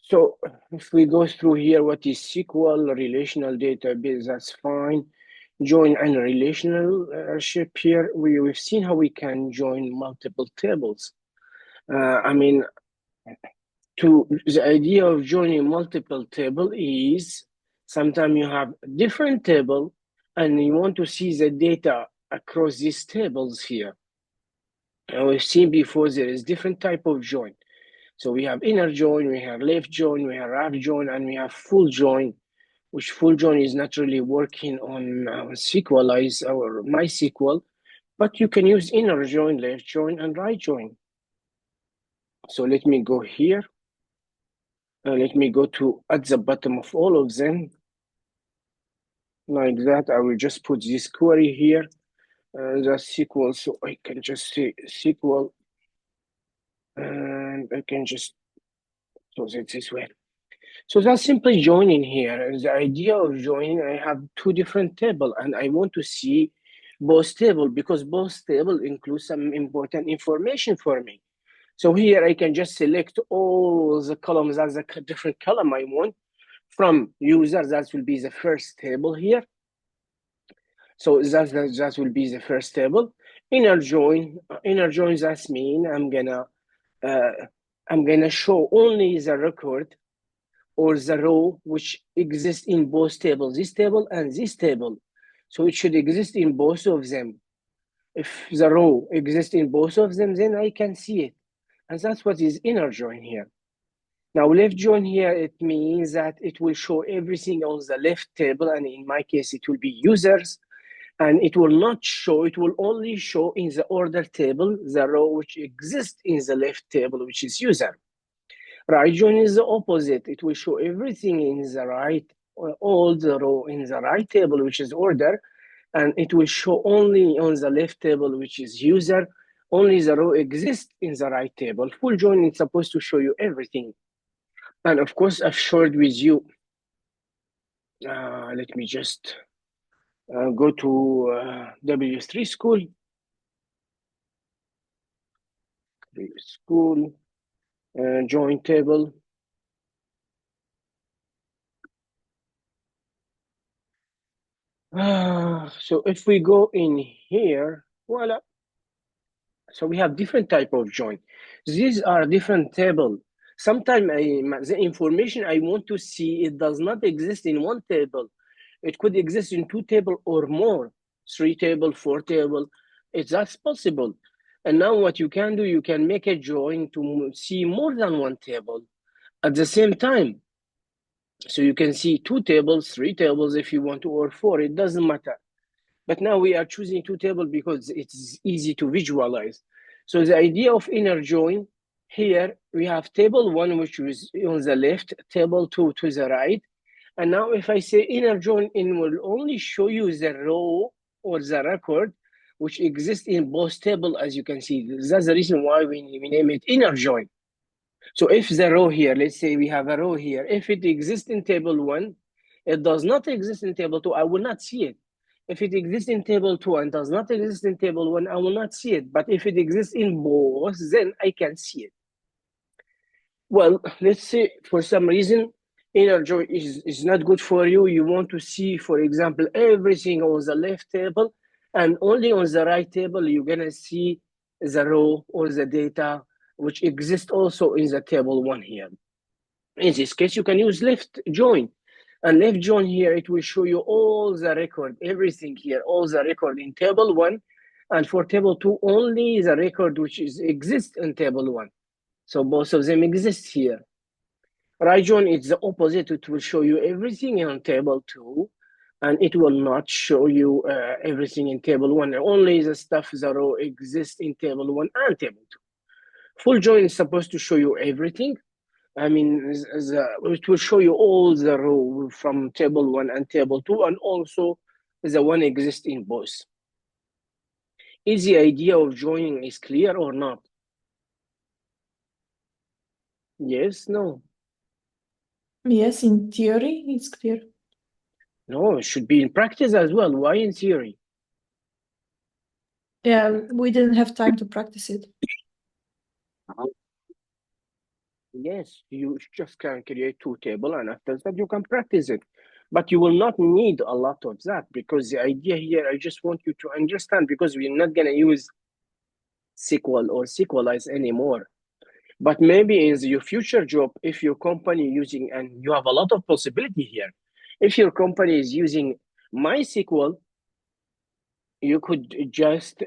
So if we go through here, what is SQL, relational database, that's fine. Join and relationship here. We've seen how we can join multiple tables. I mean, the idea of joining multiple table is sometimes you have different table and you want to see the data across these tables here. And we've seen before there is different type of join. So we have inner join, we have left join, we have right join, and we have full join, which full join is not really working on SQLize or MySQL, but you can use inner join, left join, and right join. So let me go here. Let me go to at the bottom of all of them. Like that, I will just put this query here, the SQL, so I can just say SQL, and I can just close it this way. So that's simply joining here. The idea of joining, I have two different tables, and I want to see both tables because both tables include some important information for me. So here I can just select all the columns as a different column I want from user. That will be the first table here. So that will be the first table. Inner join, that means I'm gonna show only the record or the row which exists in both tables, this table and this table. So it should exist in both of them. If the row exists in both of them, then I can see it. And that's what is inner join here. Now left join here, it means that it will show everything on the left table, and in my case, it will be users, and it will not show, it will only show in the order table, the row which exists in the left table, which is user. Right join is the opposite. It will show everything in the right, all the row in the right table, which is order, and it will show only on the left table, which is user. Only the row exists in the right table. Full join is supposed to show you everything. And of course, I've shared with you. Let me just go to W3 school. School, join table. So if we go in here, voila. So we have different type of join. These are different table. Sometimes the information I want to see, it does not exist in one table. It could exist in two table or more, 3 table, 4 table. That's possible. And now what you can do, you can make a join to see more than one table at the same time. So you can see 2 tables, 3 tables if you want to, or 4, it doesn't matter. But now we are choosing 2 tables because it's easy to visualize. So the idea of inner join, here we have table 1, which is on the left, table 2 to the right. And now if I say inner join, it will only show you the row or the record which exists in both tables, as you can see. That's the reason why we name it inner join. So if the row here, let's say we have a row here, if it exists in table 1, it does not exist in table 2, I will not see it. If it exists in table 2 and does not exist in table 1, I will not see it. But if it exists in both, then I can see it. Well, let's say for some reason, inner join is not good for you. You want to see, for example, everything on the left table, and only on the right table, you're going to see the row or the data which exists also in the table 1 here. In this case, you can use left join. And left join here, it will show you all the record, everything here, all the record in table 1. And for table 2, only the record which exists in table 1. So both of them exist here. Right join is the opposite. It will show you everything on table 2, and it will not show you everything in table 1. Only the stuff, the row exists in table 1 and table 2. Full join is supposed to show you everything. I mean, it will show you all the row from table 1 and table 2, and also the one exists in both. Is the idea of joining is clear or not? Yes, no? Yes, in theory, it's clear. No, it should be in practice as well. Why in theory? Yeah, we didn't have time to practice it. Yes, you just can create two table, and after that you can practice it. But you will not need a lot of that, because the idea here, I just want you to understand, because we're not gonna use SQL or SQLize anymore. But maybe in your future job, if your company using, and you have a lot of possibility here, if your company is using MySQL, you could just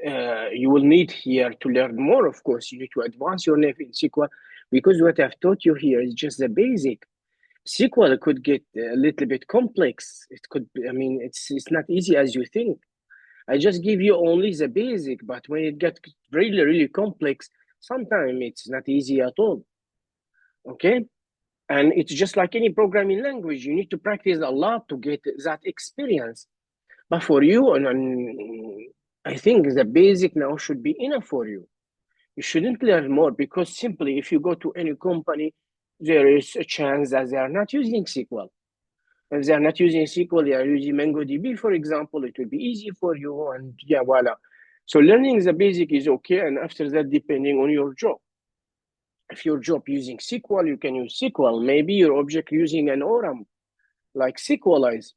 you will need here to learn more. Of course, you need to advance your knowledge in SQL, because what I've taught you here is just the basic. SQL could get a little bit complex. It could be, I mean, it's not easy as you think. I just give you only the basic, but when it gets really, really complex, sometimes it's not easy at all. Okay? And it's just like any programming language. You need to practice a lot to get that experience. But for you, and I think the basic now should be enough for you. You shouldn't learn more, because simply if you go to any company, there is a chance that they are not using SQL. If they are not using SQL, they are using MongoDB, for example, it will be easy for you. And yeah, voila. So learning the basic is okay. And after that, depending on your job. If your job using SQL, you can use SQL. Maybe your object using an ORM, like SQLize.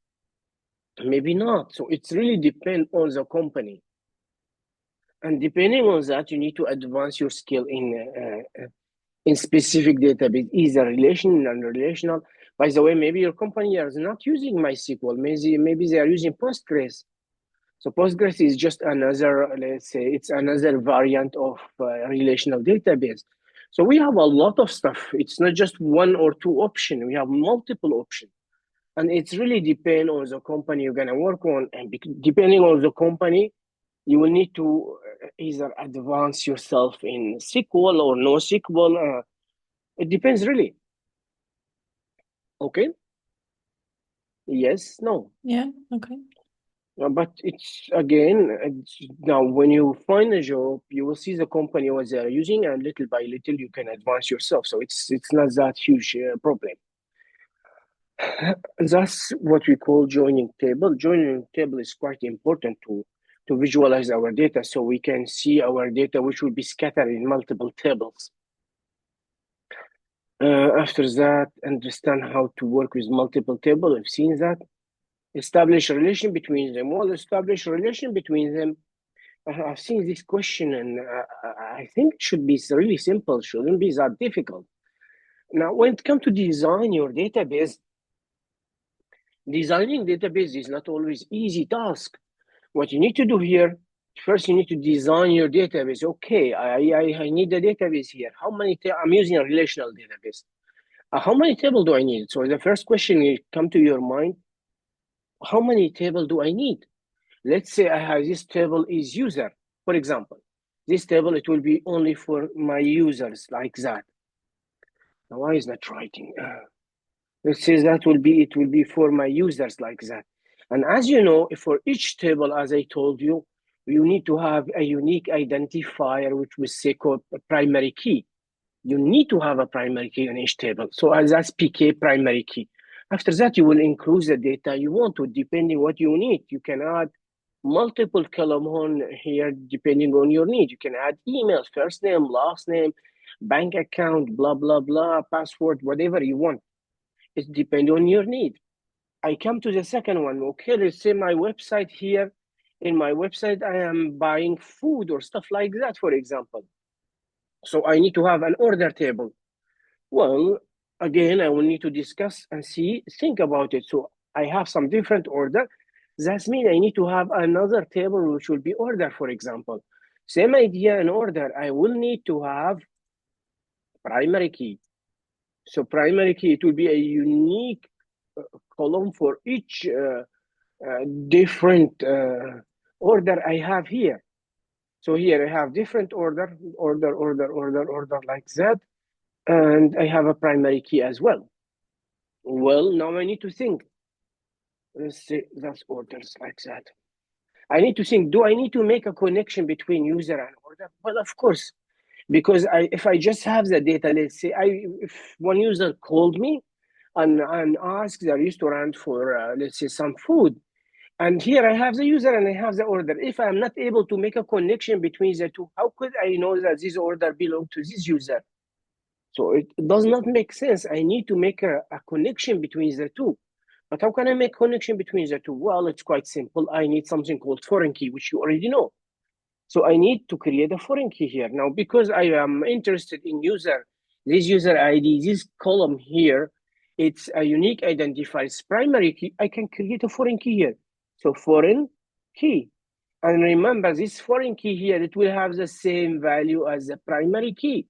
Maybe not. So it's really depend on the company. And depending on that, you need to advance your skill in specific database, either relational and relational. By the way, maybe your company is not using MySQL. Maybe they are using Postgres. So Postgres is just another, let's say, it's another variant of relational database. So we have a lot of stuff. It's not just one or two options. We have multiple options. And it's really depend on the company you're going to work on. And depending on the company, you will need to either advance yourself in SQL or no SQL. It depends really. Okay? Yes, no. Yeah, okay. But it's again, now when you find a job, you will see the company what they're using, and little by little you can advance yourself. So it's not that huge problem. That's what we call joining table. Joining table is quite important to visualize our data, so we can see our data, which will be scattered in multiple tables. After that, understand how to work with multiple tables. We've seen that. Establish a relation between them. Well, establish a relation between them. I've seen this question, and I think it should be really simple. Shouldn't be that difficult. Now, when it comes to design your database, designing database is not always easy task. What you need to do here, first you need to design your database. Okay, I need a database here. How many? I'm using a relational database. How many tables do I need? So the first question will come to your mind: how many tables do I need? Let's say I have this table is user, for example. This table, it will be only for my users, like that. Now, why is not writing? Let's say it will be for my users, like that. And as you know, for each table, as I told you, you need to have a unique identifier, which we say called a primary key. You need to have a primary key in each table. So as that's PK primary key. After that, you will include the data you want to, depending what you need. You can add multiple column on here, depending on your need. You can add email, first name, last name, bank account, blah, blah, blah, password, whatever you want. It depends on your need. I come to the second one. Okay, let's say my website here. In my website, I am buying food or stuff like that, for example. So I need to have an order table. Well, again, I will need to discuss and think about it. So I have some different order. That means I need to have another table which will be order, for example. Same idea in order. I will need to have primary key. So primary key, it will be a unique column for each different order I have here. So here I have different order like that. And I have a primary key as well. Well, now I need to think. Let's say that's orders like that. I need to think, do I need to make a connection between user and order? Well, of course, because if I just have the data, let's say if one user called me and asked the restaurant for, let's say, some food, and here I have the user and I have the order. If I'm not able to make a connection between the two, how could I know that this order belongs to this user? So it does not make sense. I need to make a connection between the two. But how can I make connection between the two? Well, it's quite simple. I need something called foreign key, which you already know. So I need to create a foreign key here. Now, because I am interested in this user ID, this column here, it's a unique identifier, it's primary key. I can create a foreign key here. So foreign key. And remember, this foreign key here, it will have the same value as the primary key.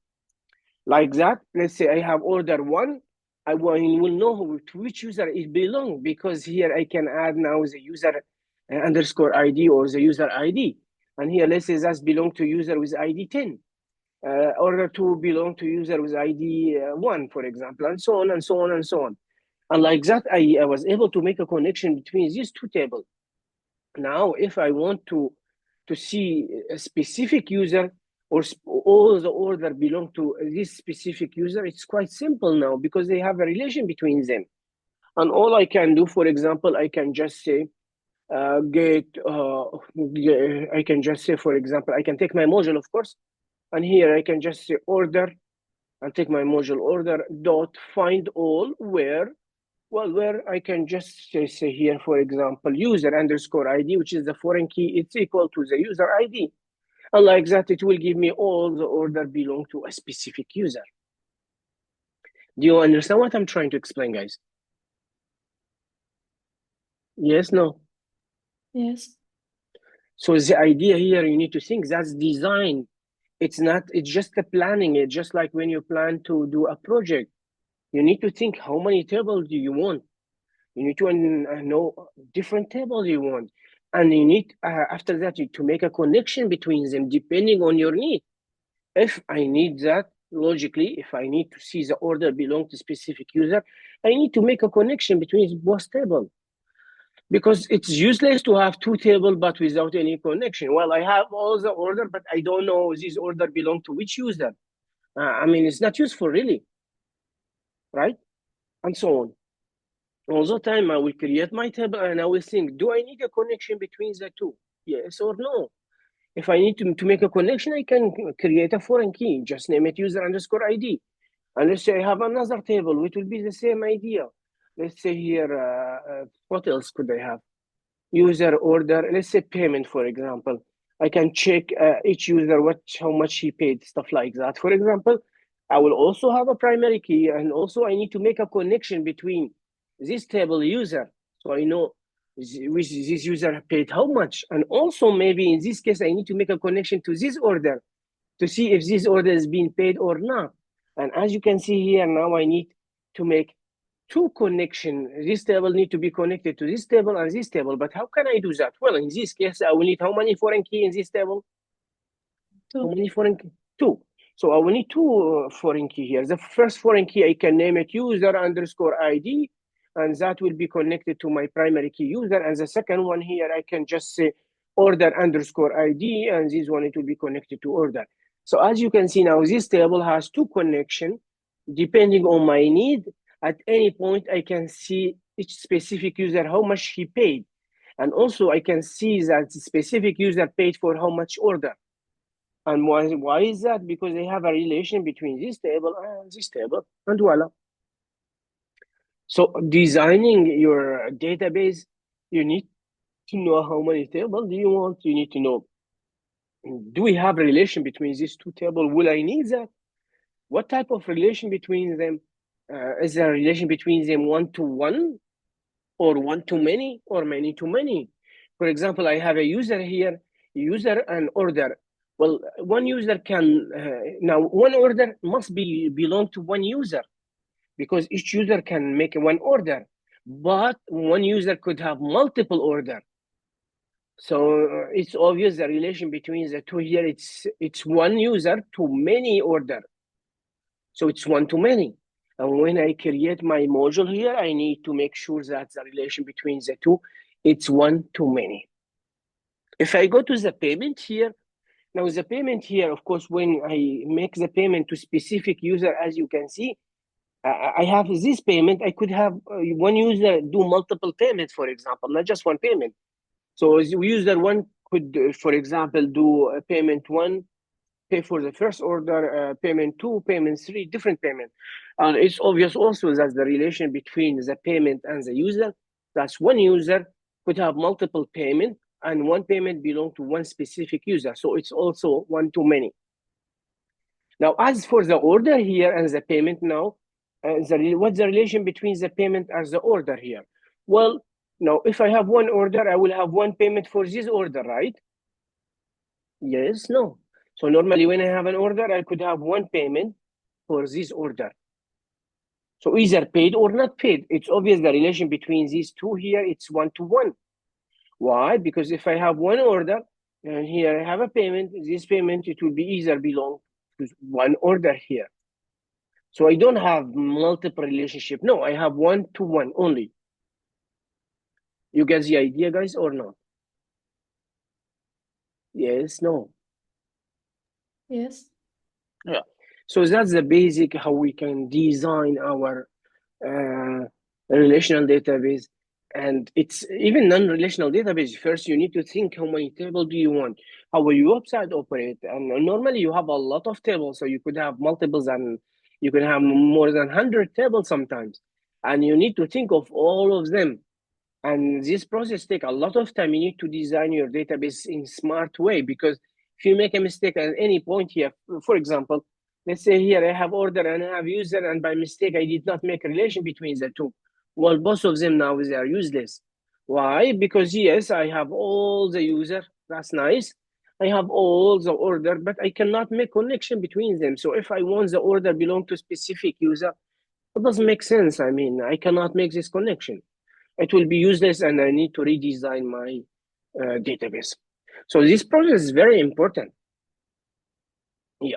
Like that, let's say I have order one, I will know to which user it belongs, because here I can add now the user underscore ID or the user ID. And here, let's say that belong to user with ID 10. Order two belong to user with ID 1, for example, and so on and so on and so on. And like that, I was able to make a connection between these two tables. Now, if I want to see a specific user or all the order belong to this specific user, it's quite simple now because they have a relation between them. And all I can do, for example, I can just say, I can just say, for example, I can take my module, of course, and here I can just say order, and take my module order dot find all where I can just say here, for example, user underscore ID, which is the foreign key, it's equal to the user ID. And like that, it will give me all the order belong to a specific user. Do you understand what I'm trying to explain, guys? Yes, no? Yes. So the idea here, you need to think that's design. It's just the planning. It's just like when you plan to do a project. You need to think, how many tables do you want? You need to know different tables you want. And you need, after that, to make a connection between them depending on your need. If I need that, logically, if I need to see the order belong to specific user, I need to make a connection between both tables. Because it's useless to have two tables but without any connection. Well, I have all the order, but I don't know this order belong to which user. I mean, it's not useful really, right? And so on. All the time, I will create my table and I will think, do I need a connection between the two? Yes or no? If I need to make a connection, I can create a foreign key, just name it user underscore ID. And let's say I have another table, which will be the same idea. Let's say here, what else could I have? User order, let's say payment, for example. I can check each user, how much he paid, stuff like that. For example, I will also have a primary key, and also I need to make a connection between this table user, so I know which this user paid how much. And also maybe in this case, I need to make a connection to this order to see if this order is being paid or not. And as you can see here, now I need to make two connection. This table need to be connected to this table and this table. But how can I do that? Well, in this case, I will need how many foreign key in this table? Two. How many foreign key? Two. So I will need two foreign key here. The first foreign key, I can name it user underscore ID, and that will be connected to my primary key user. And the second one here, I can just say order underscore ID, and this one, it will be connected to order. So as you can see now, this table has two connections depending on my need. At any point, I can see each specific user, how much he paid. And also I can see that the specific user paid for how much order. And why is that? Because they have a relation between this table and this table, and voila. So designing your database, you need to know how many tables do you want. You need to know, do we have a relation between these two tables? Will I need that? What type of relation between them? Is there a relation between them one-to-one, or one-to-many, or many-to-many? For example, I have a user here, user and order. Well, one user can, now one order must belong to one user, because each user can make one order, but one user could have multiple order. So it's obvious the relation between the two here, it's one user to many order. So it's one-to-many. And when I create my module here, I need to make sure that the relation between the two, it's one-to-many. If I go to the payment here, now the payment here, of course, when I make the payment to specific user, as you can see, I have this payment. I could have one user do multiple payments, for example, not just one payment. So user one could, for example, do payment one pay for the first order, payment 2, payment 3, different payment. And it's obvious also that the relation between the payment and the user, that's one user could have multiple payment, and one payment belong to one specific user. So it's also one to many. Now, as for the order here and the payment now, what's the relation between the payment and the order here? Well, now, if I have one order, I will have one payment for this order, right? Yes, no. So normally when I have an order, I could have one payment for this order. So either paid or not paid. It's obvious the relation between these two here, it's 1-to-1. Why? Because if I have one order, and here I have a payment, this payment, it will be either belong to one order here. So I don't have multiple relationship. No, I have 1-to-1 only. You get the idea, guys, or not? Yes, no. Yes. Yeah. So that's the basic how we can design our relational database. And it's even non-relational database. First, you need to think how many tables do you want? How will your website operate? And normally you have a lot of tables, so you could have multiples and you can have more than 100 tables sometimes. And you need to think of all of them. And this process takes a lot of time. You need to design your database in smart way, because if you make a mistake at any point here, for example, let's say here I have order and I have user, and by mistake I did not make a relation between the two. Well, both of them now they are useless. Why? Because yes, I have all the user. That's nice. I have all the order, but I cannot make connection between them. So if I want the order belong to specific user, it doesn't make sense. I mean, I cannot make this connection. It will be useless, and I need to redesign my database. So this process is very important. Yeah.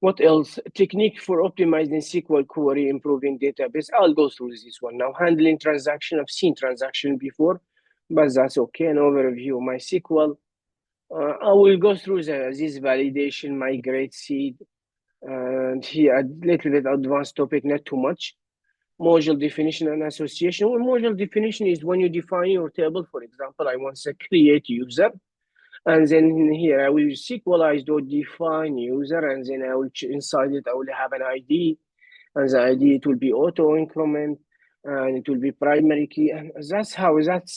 What else? Technique for optimizing SQL query, improving database. I'll go through this one now. Handling transaction. I've seen transaction before, but that's okay. An overview of MySQL. I will go through this validation, migrate, seed, and here a little bit advanced topic, not too much. Module definition and association. Well, module definition is when you define your table. For example, I want to create user, and then here I will SQLize dot define user, and then I will inside it I will have an ID, and the ID it will be auto increment, and it will be primary key, and that's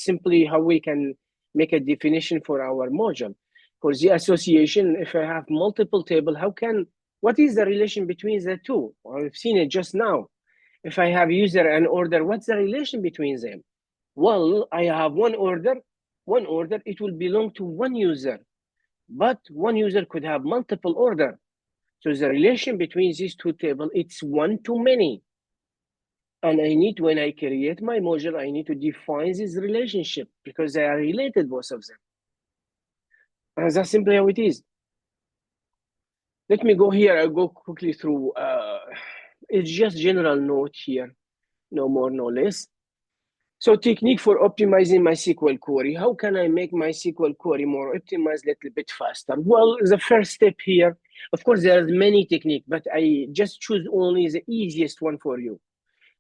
simply how we can make a definition for our module. For the association, if I have multiple table, what is the relation between the two? I've seen it just now. If I have user and order, what's the relation between them? Well, I have one order, it will belong to one user, but one user could have multiple order. So the relation between these two tables, it's one to many. And when I create my module, I need to define this relationship because they are related, both of them. And that's simply how it is. Let me go here, I'll go quickly through, it's just general note here, no more, no less. So technique for optimizing my SQL query. How can I make my SQL query more optimized, a little bit faster? Well, the first step here, of course, there's many techniques, but I just choose only the easiest one for you.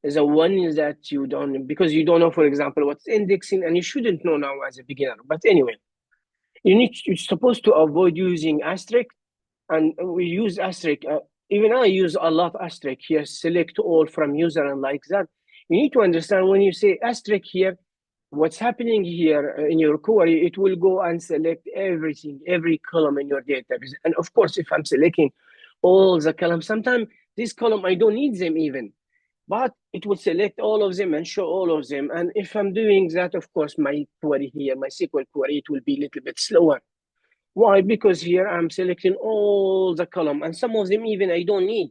The one that you don't, because you don't know, for example, what's indexing, and you shouldn't know now as a beginner. But anyway, you're supposed to avoid using asterisk, and we use asterisk. Even I use a lot asterisk here, select all from user and like that. You need to understand when you say asterisk here, what's happening here in your query, it will go and select everything, every column in your database. And of course, if I'm selecting all the columns, sometimes this column, I don't need them even, but it will select all of them and show all of them. And if I'm doing that, of course, my query here, my SQL query, it will be a little bit slower. Why? Because here I'm selecting all the column, and some of them even I don't need.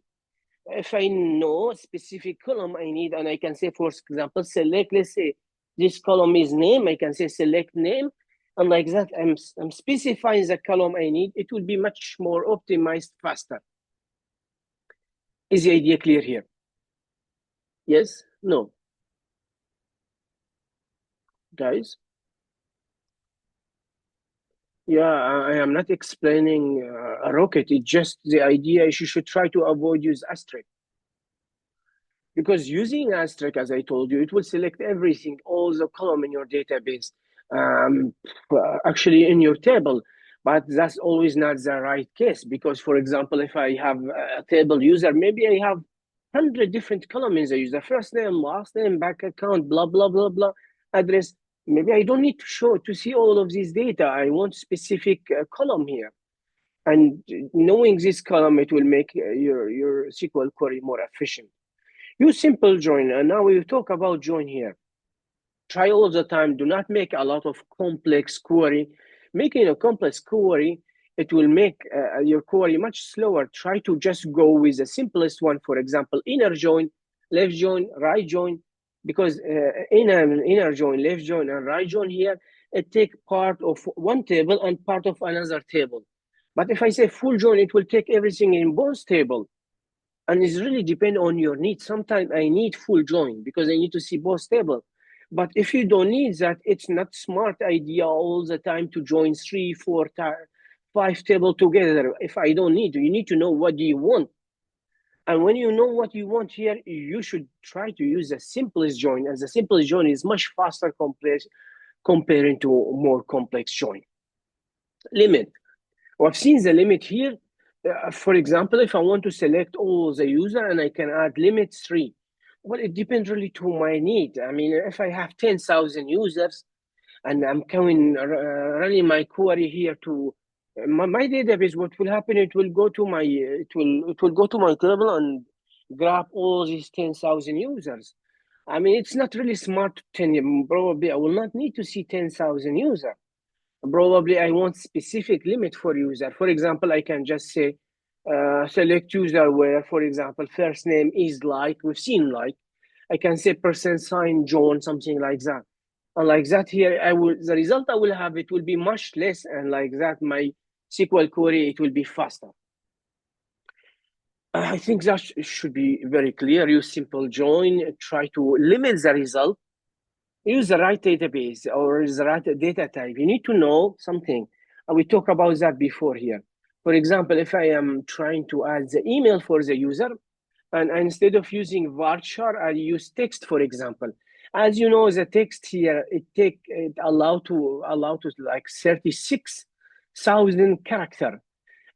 If I know a specific column I need, and I can say, for example, select, let's say this column is name, I can say select name, and like that, I'm specifying the column I need. It will be much more optimized, faster. Is the idea clear here? Yes? No? Guys? Yeah, I am not explaining a rocket. It's just the idea is you should try to avoid use asterisk. Because using asterisk, as I told you, it will select everything, all the column in your database, actually in your table. But that's always not the right case, because, for example, if I have a table user, maybe I have 100 different columns in the user: first name, last name, bank account, blah, blah, blah, blah, address. Maybe I don't need to see all of this data. I want specific column here. And knowing this column, it will make your SQL query more efficient. Use simple join. And now we talk about join here. Try all the time. Do not make a lot of complex query. Making a complex query, it will make your query much slower. Try to just go with the simplest one. For example, inner join, left join, right join, because inner join, left join, and right join here, it take part of one table and part of another table. But if I say full join, it will take everything in both tables. And it's really depend on your needs. Sometimes I need full join because I need to see both tables. But if you don't need that, it's not smart idea all the time to join 3, 4, 5 tables together. If I don't need to, you need to know what do you want. And when you know what you want here, you should try to use the simplest join. And the simplest join is much faster comparing to more complex join. Limit. I've seen the limit here. For example, if I want to select all the user and I can add limit 3, well, it depends really to my need. I mean, if I have 10,000 users and I'm running my query here to my database, what will happen? It will go to my table and grab all these 10,000 users. I mean, it's not really smart. Probably I will not need to see 10,000 users. Probably I want specific limit for user. For example, I can just say select user where, for example, first name is like, we've seen like. I can say %sign John, something like that. And like that here, the result I will have, it will be much less. And like that, my SQL query, it will be faster. I think that should be very clear. Use simple join, try to limit the result. Use the right database or the right data type. You need to know something. And we talked about that before here. For example, if I am trying to add the email for the user, and instead of using varchar, I use text, for example. As you know, the text here, it allow to like 36,000 characters.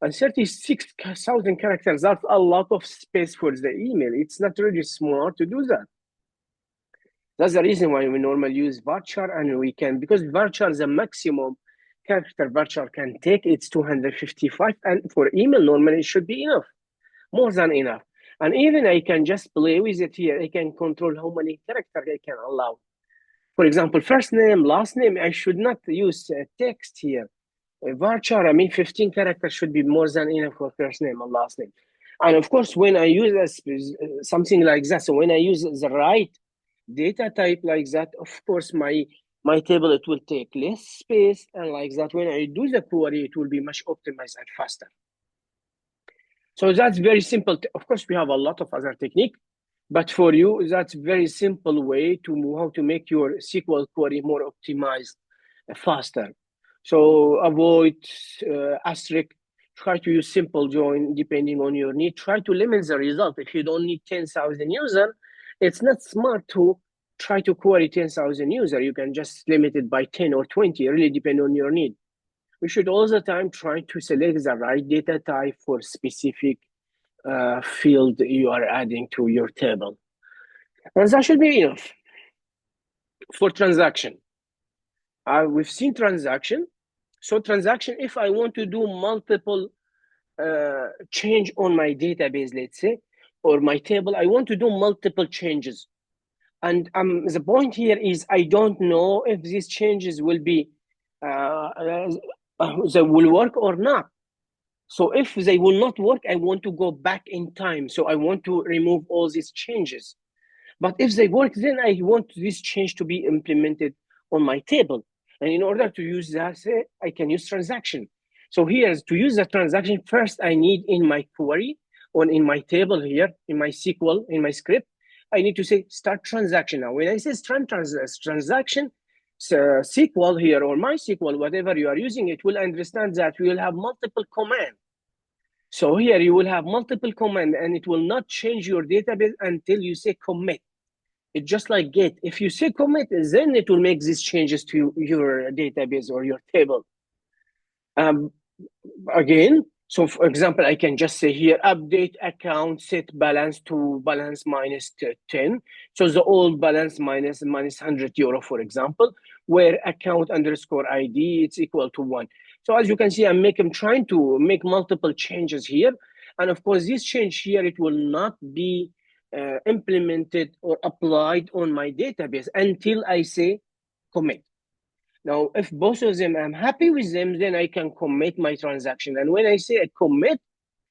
And 36,000 characters, that's a lot of space for the email. It's not really smart to do that. That's the reason why we normally use varchar, and we can, because varchar is the maximum character varchar can take, it's 255, and for email normally it should be enough, more than enough. And even I can just play with it here. I can control how many characters I can allow. For example, first name, last name, I should not use text here. Varchar, I mean, 15 characters should be more than enough for first name and last name. And of course, when I use something like that, so when I use the right data type like that, of course, my table, it will take less space. And like that, when I do the query, it will be much optimized and faster. So that's very simple. Of course, we have a lot of other technique, but for you, that's very simple way to how to make your SQL query more optimized, faster. So avoid asterisk. Try to use simple join depending on your need. Try to limit the result. If you don't need 10,000 users, it's not smart to try to query 10,000 users. You can just limit it by 10 or 20, really depend on your need. We should all the time try to select the right data type for specific field you are adding to your table. And that should be enough. For transaction, we've seen transaction. So transaction, if I want to do multiple change on my database, let's say, or my table, I want to do multiple changes. And the point here is I don't know if these changes will be, they will work or not. So if they will not work, I want to go back in time. So I want to remove all these changes. But if they work, then I want this change to be implemented on my table. And in order to use that, I can use transaction. So here, to use the transaction, first I need in my query or in my table here, in my SQL, in my script, I need to say start transaction. Now, when I say start transaction, so SQL here or MySQL, whatever you are using, it will understand that we will have multiple commands. So here you will have multiple commands, and it will not change your database until you say commit. It's just like get. If you say commit, then it will make these changes to your database or your table. Again, so for example, I can just say here, update account, set balance to balance minus 10. So the old balance minus €100, for example, where account underscore ID, it's equal to 1. So as you can see, I'm trying to make multiple changes here. And of course, this change here, it will not be implemented or applied on my database until I say commit. Now, if both of them, I'm happy with them, then I can commit my transaction. And when I say I commit,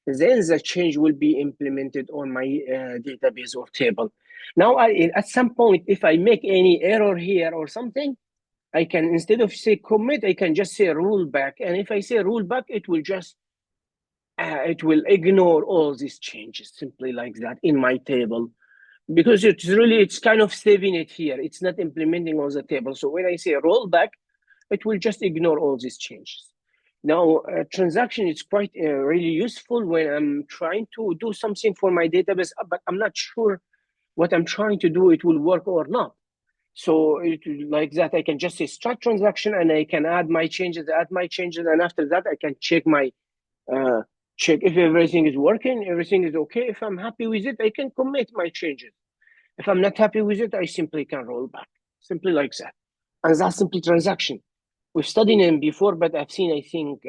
then the change will be implemented on my database or table. Now, at some point, if I make any error here or something, I can, instead of say commit, I can just say rollback. And if I say rollback, it will ignore all these changes, simply like that in my table. Because it's kind of saving it here. It's not implementing on the table. So when I say rollback, it will just ignore all these changes. Now, transaction is quite really useful when I'm trying to do something for my database, but I'm not sure what I'm trying to do, it will work or not. So like that, I can just say start transaction and I can add my changes, and after that, I can check check if everything is working, everything is okay. If I'm happy with it, I can commit my changes. If I'm not happy with it, I simply can roll back, simply like that. And that's simply transaction. We've studied them before, but I've seen, I think,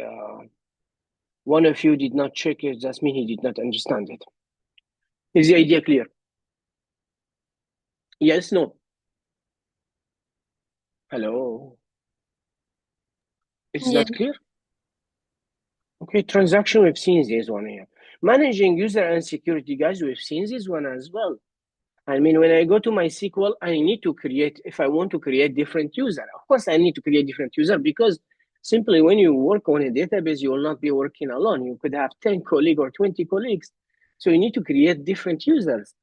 one of you did not check it. That means he did not understand it. Is the idea clear? Yes, no? Hello? Is Yeah. that clear? Okay, transaction, we've seen this one here. Managing user and security, guys, we've seen this one as well. I mean, when I go to MySQL, I need to create, if I want to create different user, of course, I need to create different user because simply when you work on a database, you will not be working alone. You could have 10 colleagues or 20 colleagues. So you need to create different users.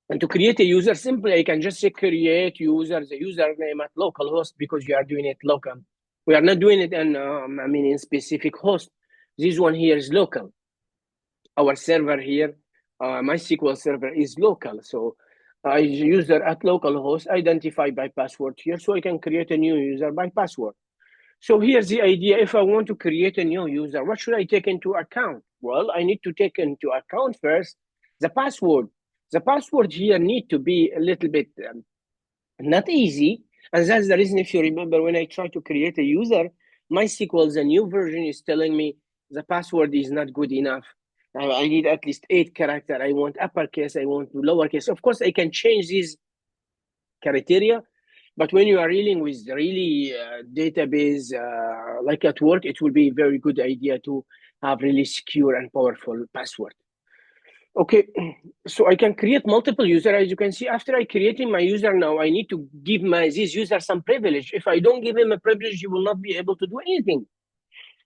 And to create a user, simply I can just say create user, the username at localhost because you are doing it local. We are not doing it in specific host. This one here is local. Our server here, MySQL server is local. So I user at localhost identified by password here. So I can create a new user by password. So here's the idea. If I want to create a new user, what should I take into account? Well, I need to take into account first the password. The password here need to be a little bit not easy. And that's the reason, if you remember, when I try to create a user, MySQL, the new version is telling me the password is not good enough. I need at least 8 characters. I want uppercase, I want lowercase. Of course, I can change these criteria, but when you are dealing with really database, like at work, it will be a very good idea to have really secure and powerful password. Okay, so I can create multiple users. As you can see, after I creating my user now, I need to give this user some privilege. If I don't give him a privilege, he will not be able to do anything.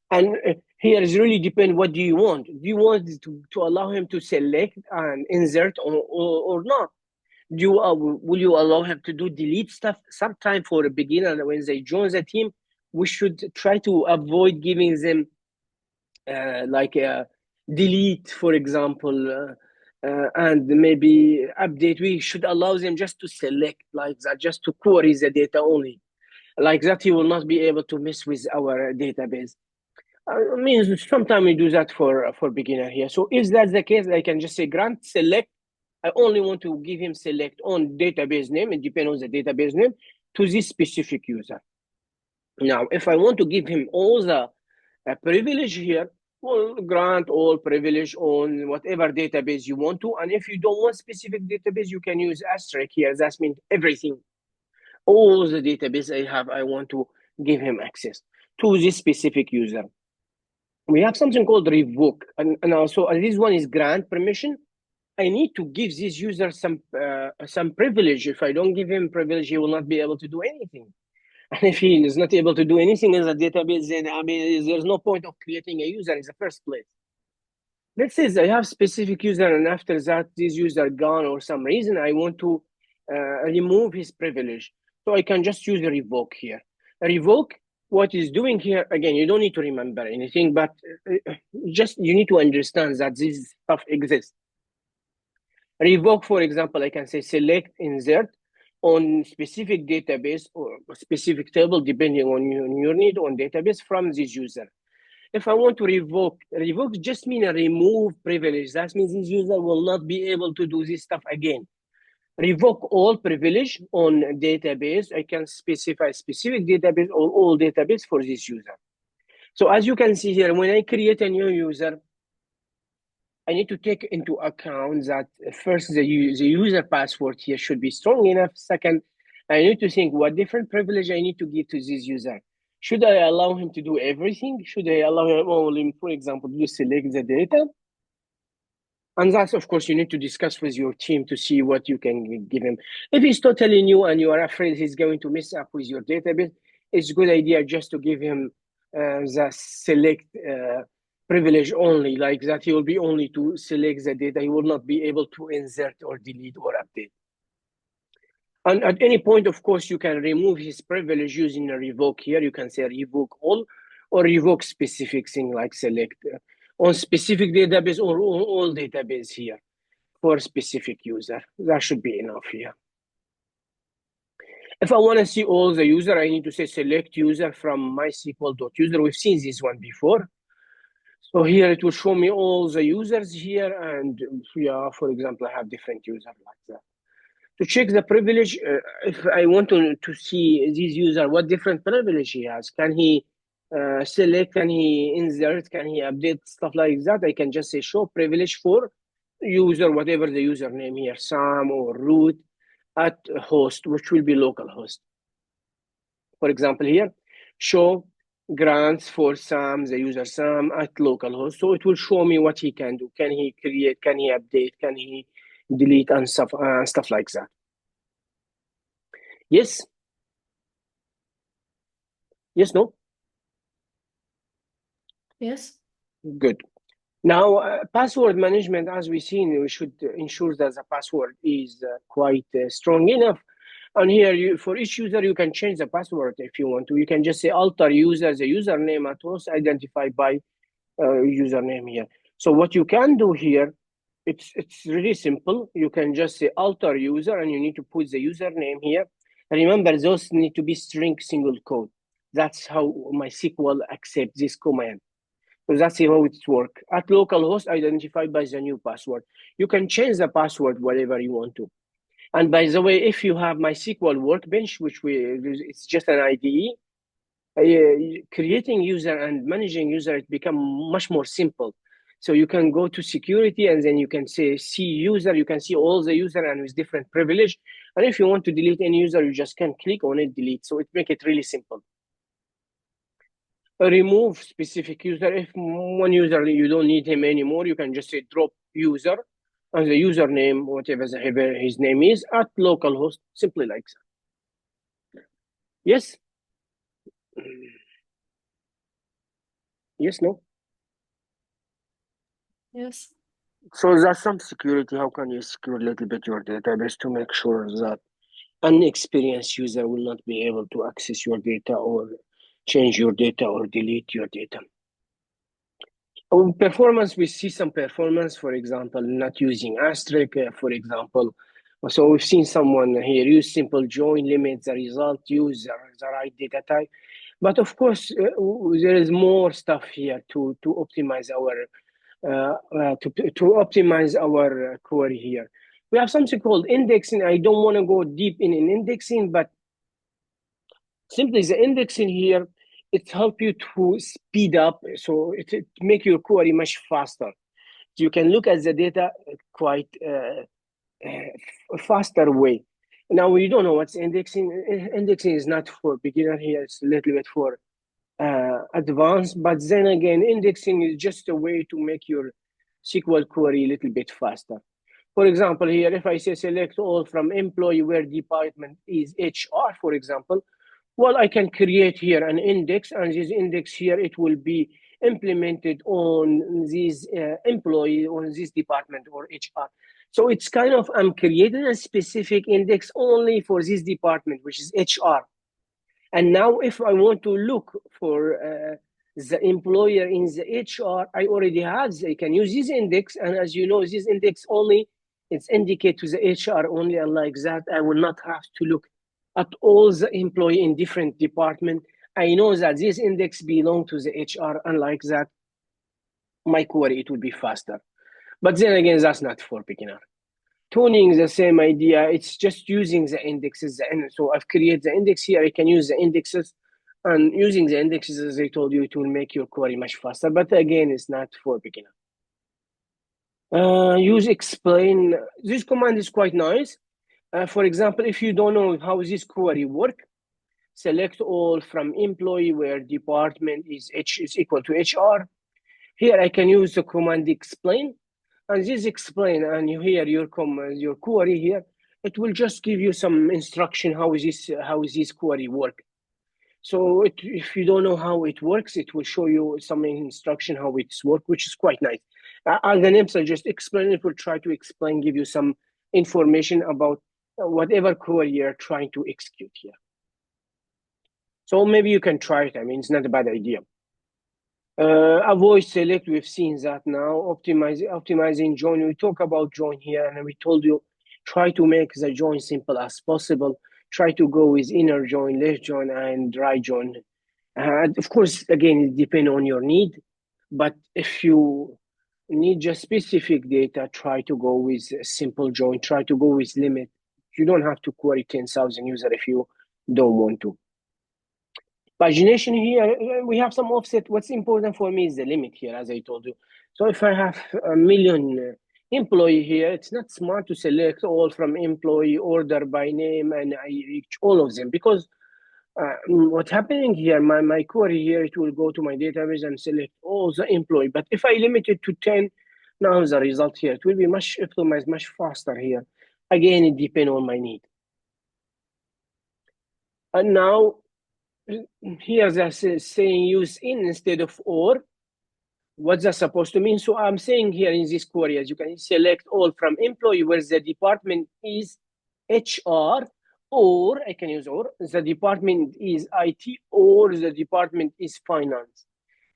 And here is really depend, what do you want? Do you want to allow him to select and insert or not? Will you allow him to do delete stuff? Sometime for a beginner, when they join the team, we should try to avoid giving them delete, for example, and maybe update. We should allow them just to select like that, just to query the data only. Like that, he will not be able to mess with our database. Means sometimes we do that for beginner here. So if that's the case, I can just say grant select. I only want to give him select on database name, and depend on the database name, to this specific user. Now, if I want to give him all the privilege here, well, grant all privilege on whatever database you want to. And if you don't want specific database, you can use asterisk here. That means everything, all the database I have, I want to give him access to this specific user. We have something called revoke, and also this one is grant permission. I need to give this user some privilege. If I don't give him privilege, he will not be able to do anything. And if he is not able to do anything in the database, then there's no point of creating a user in the first place. Let's say I have specific user, and after that, this user gone or some reason, I want to remove his privilege. So I can just use a revoke here. A revoke, what is doing here, again, you don't need to remember anything, but just you need to understand that this stuff exists. Revoke, for example, I can say select, insert. on specific database or specific table, depending on your need on database from this user. If I want to revoke just mean a remove privilege. That means this user will not be able to do this stuff again. Revoke all privilege on database. I can specify specific database or all database for this user. So as you can see here, when I create a new user, I need to take into account that first, the user password here should be strong enough. Second, I need to think what different privilege I need to give to this user. Should I allow him to do everything? Should I allow him only, for example, to select the data? And that's, of course, you need to discuss with your team to see what you can give him. If he's totally new and you are afraid he's going to mess up with your database, it's a good idea just to give him the select privilege only, like that he will be only to select the data. He will not be able to insert or delete or update. And at any point, of course, you can remove his privilege using a revoke here. You can say revoke all or revoke specific thing like select on specific database or on all database here for specific user. That should be enough here. If I want to see all the user, I need to say select user from MySQL.user. We've seen this one before. So here it will show me all the users here. And yeah, for example, I have different users like that. To check the privilege, if I want to see this user, what different privilege he has. Can he select, can he insert, can he update, stuff like that. I can just say show privilege for user, whatever the username here, Sam or root at host, which will be local host. For example here, show grants for Sam, the user Sam at localhost. So it will show me what he can do. Can he create, can he update, can he delete and stuff like that. Yes? Yes, no? Yes. Good. Now, password management, as we've seen, we should ensure that the password is quite strong enough. And here, for each user, you can change the password if you want to. You can just say alter user, the username at host identified by username here. So what you can do here, it's really simple. You can just say alter user, and you need to put the username here. And remember, those need to be string single quote. That's how MySQL accepts this command. So that's how it works. At localhost identified by the new password. You can change the password whatever you want to. And by the way, if you have MySQL Workbench, which it's just an IDE, creating user and managing user, it become much more simple. So you can go to security and then you can say see user, you can see all the user and with different privilege. And if you want to delete any user, you just can click on it, delete. So it make it really simple. Remove specific user. If one user, you don't need him anymore, you can just say drop user and the username, whatever his name is, at localhost, simply like that. Yes? Yes, no? Yes. So that's some security. How can you secure a little bit your database to make sure that an experienced user will not be able to access your data or change your data or delete your data? Performance, we see some performance, for example, not using asterisk, for example. So we've seen someone here use simple join, limit the result, use the right data type. But of course, there is more stuff here to optimize our to optimize our query here. We have something called indexing. I don't want to go deep in indexing, but simply the indexing here, it helps you to speed up, so it make your query much faster. So you can look at the data quite faster way. Now, we don't know what's indexing. Indexing is not for beginner here. It's a little bit for advanced, but then again, indexing is just a way to make your SQL query a little bit faster. For example, here, if I say select all from employee where department is HR, for example, well, I can create here an index, and this index here, it will be implemented on this employee, on this department or HR. So it's kind of, I'm creating a specific index only for this department, which is HR. And now if I want to look for the employer in the HR, I already have, I can use this index. And as you know, this index only It's indicate to the HR only, and like that, I will not have to look at all the employee in different department. I know that this index belong to the HR, and like that, my query, it will be faster. But then again, that's not for beginner. Tuning the same idea, it's just using the indexes. So I've created the index here, I can use the indexes, and using the indexes, as I told you, it will make your query much faster. But again, it's not for beginner. Use explain. This command is quite nice. For example, if you don't know how this query work, select all from employee where department is H is equal to HR. Here I can use the command explain, and this explain, and you hear your query here. It will just give you some instruction how is this query work. So if you don't know how it works, it will show you some instruction how it's work, which is quite nice. The names I just explain, it will try to explain, give you some information about whatever query you're trying to execute here. So maybe you can try it. I mean, it's not a bad idea. Avoid select, we've seen that now. Optimizing join, we talk about join here, and we told you, try to make the join simple as possible. Try to go with inner join, left join, and right join. Of course, again, it depends on your need, but if you need just specific data, try to go with a simple join, try to go with limit. You don't have to query 10,000 users if you don't want to. Pagination here, we have some offset. What's important for me is the limit here, as I told you. So if I have a million employee here, it's not smart to select all from employee, order by name, and I reach all of them, because what's happening here, my query here, it will go to my database and select all the employee. But if I limit it to 10, now the result here, it will be much optimized, much faster here. Again, it depends on my need. And now, here they're saying use in instead of or. What's that supposed to mean? So I'm saying here in this query, as you can select all from employee where the department is HR, or I can use or the department is IT, or the department is finance.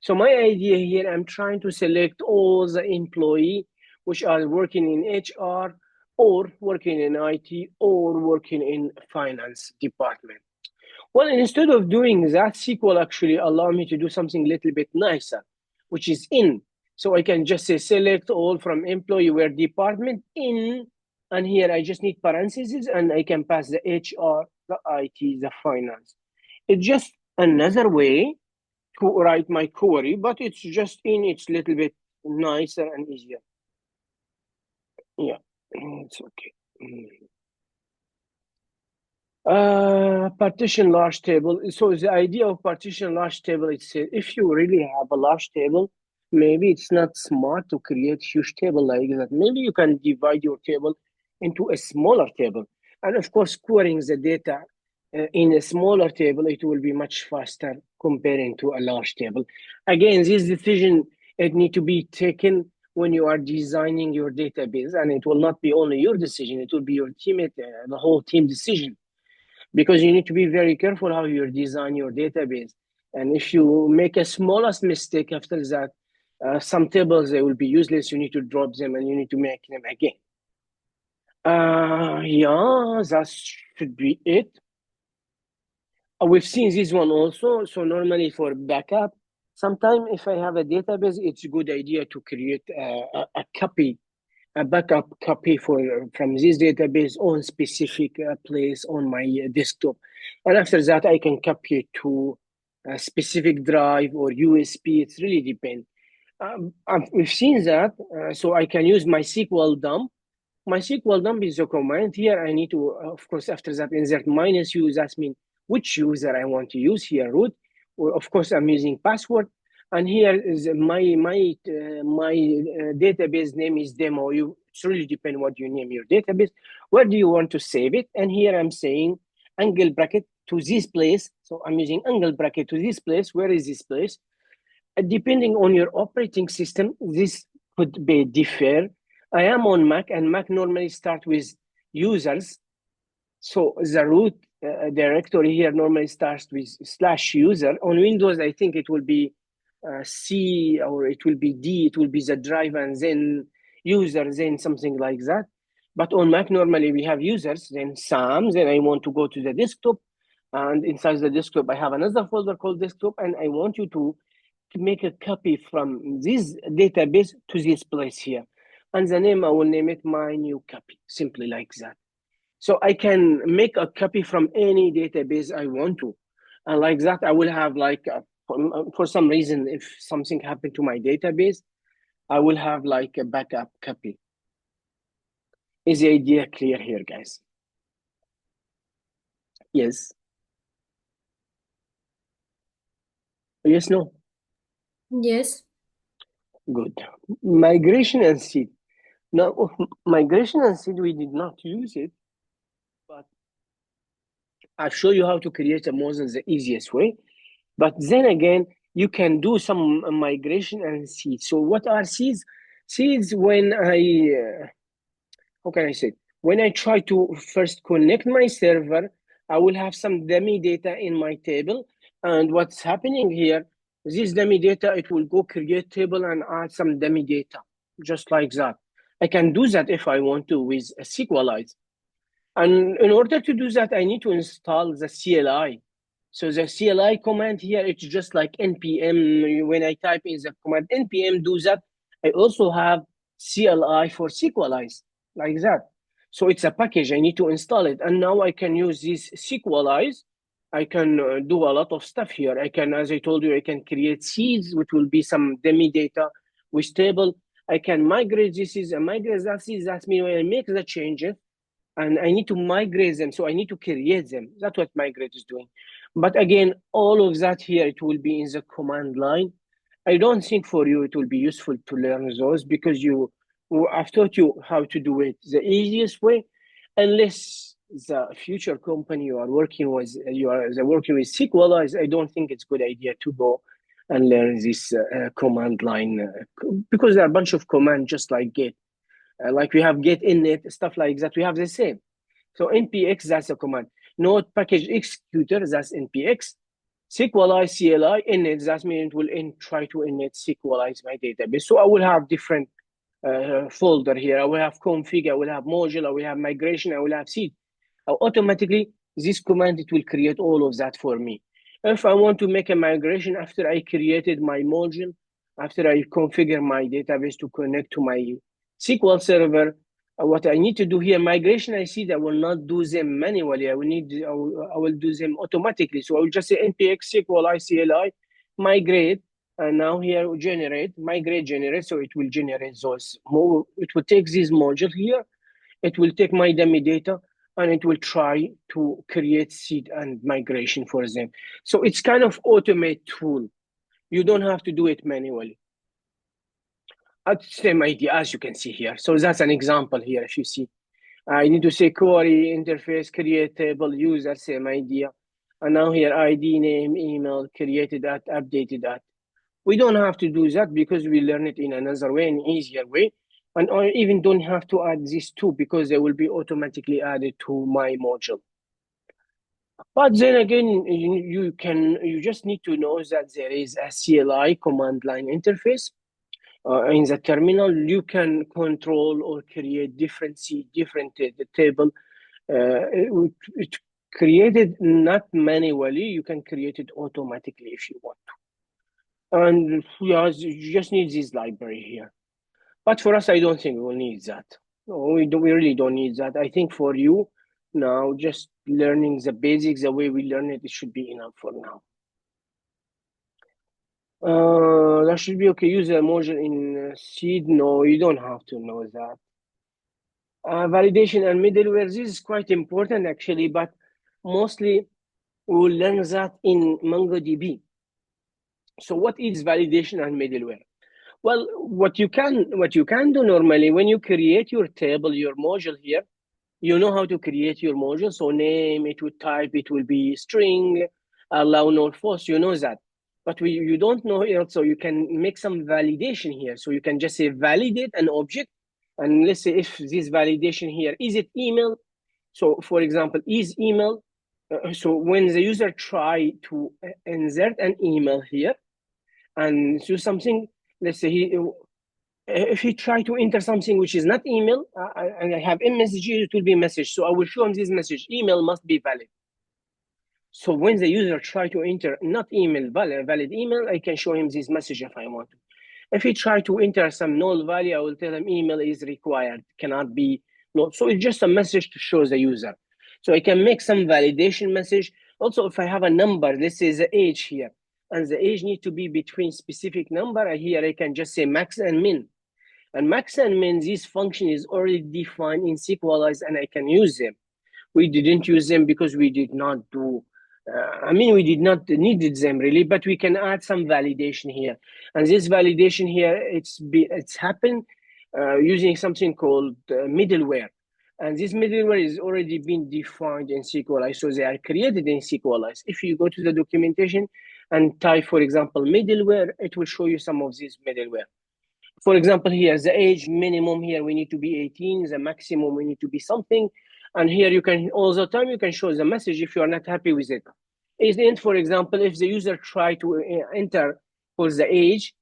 So my idea here, I'm trying to select all the employee which are working in HR, or working in IT, or working in finance department. Well, instead of doing that, SQL actually allow me to do something a little bit nicer, which is in. So I can just say select all from employee where department in, and here I just need parentheses, and I can pass the HR, the IT, the finance. It's just another way to write my query, but it's just in, it's a little bit nicer and easier. Yeah, it's okay. Partition large table. So the idea of partition large table, it's if you really have a large table, maybe it's not smart to create huge table like that. Maybe you can divide your table into a smaller table. And of course, querying the data in a smaller table, it will be much faster comparing to a large table. Again, this decision, it need to be taken when you are designing your database, and it will not be only your decision, it will be your teammate, the whole team decision, because you need to be very careful how you design your database. And if you make a smallest mistake after that, some tables, they will be useless. You need to drop them and you need to make them again. Yeah, that should be it. We've seen this one also. So normally for backup, sometimes if I have a database, it's a good idea to create a copy, a backup copy from this database on specific place on my desktop. And after that, I can copy it to a specific drive or USB. It really depends. We've seen that, so I can use my SQL dump. My SQL dump is a command here. I need to, of course, after that, insert -u. That means which user I want to use here, root. Or of course, I'm using password. And here is my database name is demo. It's really depend what you name your database. Where do you want to save it? And here I'm saying angle bracket to this place. So I'm using angle bracket to this place. Where is this place? Depending on your operating system, this could be differ. I am on Mac, and Mac normally start with users. So the root directory here normally starts with /user. On Windows, I think it will be C, or it will be D, it will be the drive, and then user, then something like that. But on Mac, normally we have users, then Sam, then I want to go to the desktop, and inside the desktop, I have another folder called desktop, and I want you to make a copy from this database to this place here. And the name, I will name it my new copy, simply like that. So I can make a copy from any database I want to. And like that, I will have like, for some reason, if something happened to my database, I will have like a backup copy. Is the idea clear here, guys? Yes. Yes, no? Yes. Good. Migration and seed. Now, migration and seed, we did not use it, but I'll show you how to create a model the easiest way. But then again, you can do some migration and seeds. So what are seeds? Seeds, when how can I say? When I try to first connect my server, I will have some dummy data in my table. And what's happening here, this dummy data, it will go create table and add some dummy data, just like that. I can do that if I want to with a SQLite. And in order to do that, I need to install the CLI. So the CLI command here, it's just like npm. When I type in the command npm do that, I also have CLI for SQLize, like that. So it's a package, I need to install it. And now I can use this SQLize. I can do a lot of stuff here. I can, as I told you, I can create seeds, which will be some dummy data with table. I can migrate this is a migrate that seeds. That means when I make the changes, and I need to migrate them. So I need to create them. That's what migrate is doing. But again, all of that here, it will be in the command line. I don't think for you it will be useful to learn those because I've taught you how to do it the easiest way, unless the future company you are working with, working with SQLize. I don't think it's a good idea to go and learn this command line because there are a bunch of commands just like get. Like we have get init, stuff like that, we have the same. So npx, that's a command. Node package executor, that's npx. SQLize CLI init, that means it will try to init SQLize my database. So I will have different folder here. I will have config, I will have module, I will have migration, I will have seed. Automatically, this command, it will create all of that for me. If I want to make a migration after I created my module, after I configure my database to connect to my SQL server, what I need to do here, migration, I see that I will not do them manually. I will do them automatically. So I will just say npx SQLize CLI, migrate, and now here generate, migrate, generate. So it will generate those. It will take this module here. It will take my dummy data and it will try to create seed and migration for them. So it's kind of automate tool. You don't have to do it manually. Same idea as you can see here. So that's an example here. If you see, I need to say query, interface, create table, user, same idea. And now here, ID, name, email, created at, updated at. We don't have to do that because we learn it in another way, an easier way. And I even don't have to add these two because they will be automatically added to my module. But then again, you just need to know that there is a CLI command line interface. In the terminal, you can control or create different table. It created not manually, you can create it automatically if you want to. And yeah, you just need this library here. But for us, I don't think we'll need that. No, we really don't need that. I think for you now, just learning the basics, the way we learn it, it should be enough for now. That should be okay. Use a module in seed. No, you don't have to know that. Validation and middleware, this is quite important actually, but mostly we will learn that in MongoDB. So what is validation and middleware? Well, what you can do normally when you create your table, your module here, you know how to create your module. So name, it would type, it will be string, allow null false, you know that. But you don't know it, so you can make some validation here. So you can just say validate an object. And let's say if this validation here, is it email? So for example, is email. So when the user try to insert an email here and do something, let's say If he try to enter something which is not email, and I have a message here, it will be a message. So I will show him this message. Email must be valid. So when the user try to enter not email, valid email, I can show him this message if I want to. If he try to enter some null value, I will tell him email is required, cannot be not. So it's just a message to show the user. So I can make some validation message. Also, if I have a number, let's say the age here, and the age need to be between specific number, here I can just say max and min. And max and min, this function is already defined in Sequelize, and I can use them. We didn't use them because we did not do, we did not needed them really, but we can add some validation here. And this validation here, it's happened using something called middleware. And this middleware is already been defined in SQLite, so they are created in SQLite. If you go to the documentation and type, for example, middleware, it will show you some of this middleware. For example, here, the age minimum here, we need to be 18, the maximum, we need to be something. And here you can, all the time, you can show the message if you are not happy with it. Isn't, for example, if the user try to enter for the age,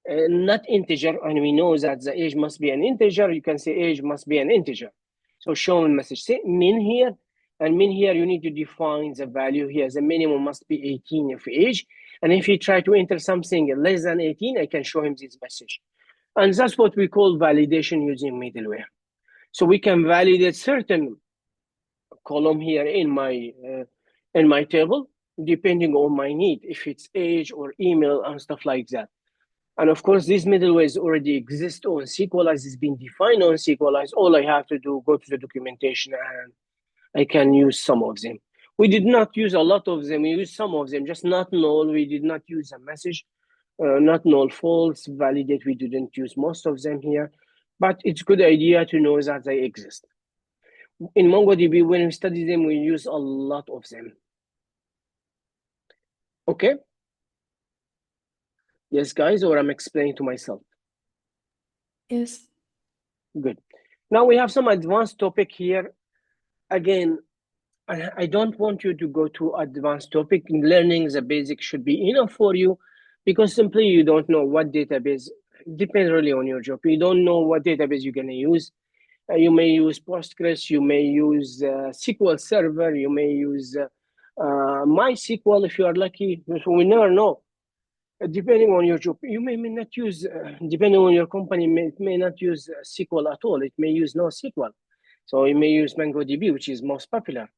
not integer, and we know that the age must be an integer, you can say age must be an integer. So show a message, say min here, and min here, you need to define the value here. The minimum must be 18 of age. And if you try to enter something less than 18, I can show him this message. And that's what we call validation using middleware. So we can validate certain column here in my table, depending on my need, if it's age or email and stuff like that. And of course, these middlewares already exist on Sequelize, it's been defined on Sequelize. All I have to do, go to the documentation, and I can use some of them. We did not use a lot of them, we used some of them, just not null. We did not use a message. Not null false, validate, we didn't use most of them here, but it's a good idea to know that they exist. In MongoDB, when we study them, we use a lot of them. Okay? Yes, guys, or I'm explaining to myself? Yes. Good. Now we have some advanced topic here. Again, I don't want you to go to advanced topic. Learning the basics should be enough for you, because simply you don't know what database. Depends really on your job. You don't know what database you're going to use. You may use Postgres, you may use SQL Server, you may use MySQL if you are lucky. So we never know. Depending on your job, you may not use, depending on your company, may not use SQL at all. It may use NoSQL. So you may use MongoDB, which is most popular.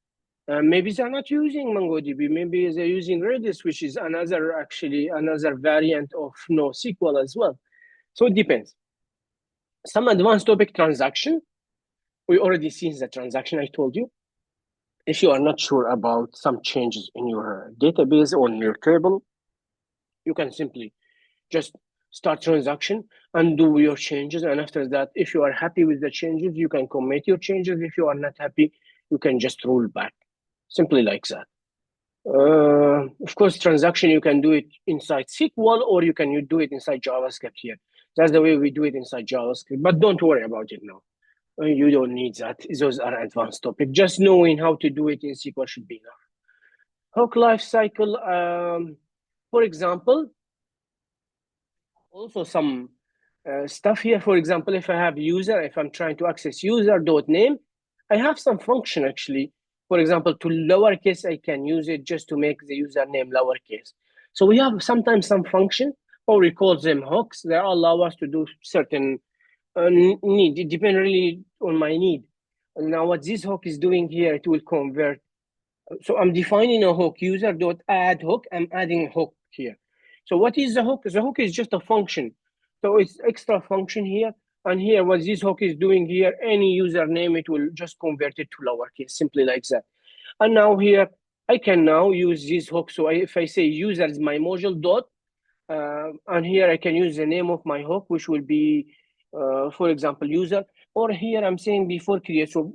Maybe they're not using MongoDB. Maybe they're using Redis, which is another variant of NoSQL as well. So it depends. Some advanced topic transaction. We already seen the transaction, I told you. If you are not sure about some changes in your database or in your table, you can simply just start transaction and do your changes. And after that, if you are happy with the changes, you can commit your changes. If you are not happy, you can just roll back. Simply like that. Of course, transaction, you can do it inside SQL or you can do it inside JavaScript here. That's the way we do it inside JavaScript, but don't worry about it now. You don't need that. Those are advanced topics. Just knowing how to do it in SQL should be enough. Hook lifecycle, for example, also some stuff here. For example, if I have user, if I'm trying to access user.name, I have some function actually. For example, to lowercase, I can use it just to make the username lowercase. So we have sometimes some function, or we call them hooks. They allow us to do certain need. It depends really on my need. And now what this hook is doing here, it will convert. So I'm defining a hook, user.add hook. I'm adding a hook here. So what is the hook? The hook is just a function. So it's extra function here. And here, what this hook is doing here, any username, it will just convert it to lowercase, simply like that. And now here, I can now use this hook. So if I say user is my module dot, and here I can use the name of my hook, which will be, for example, user. Or here I'm saying before create. So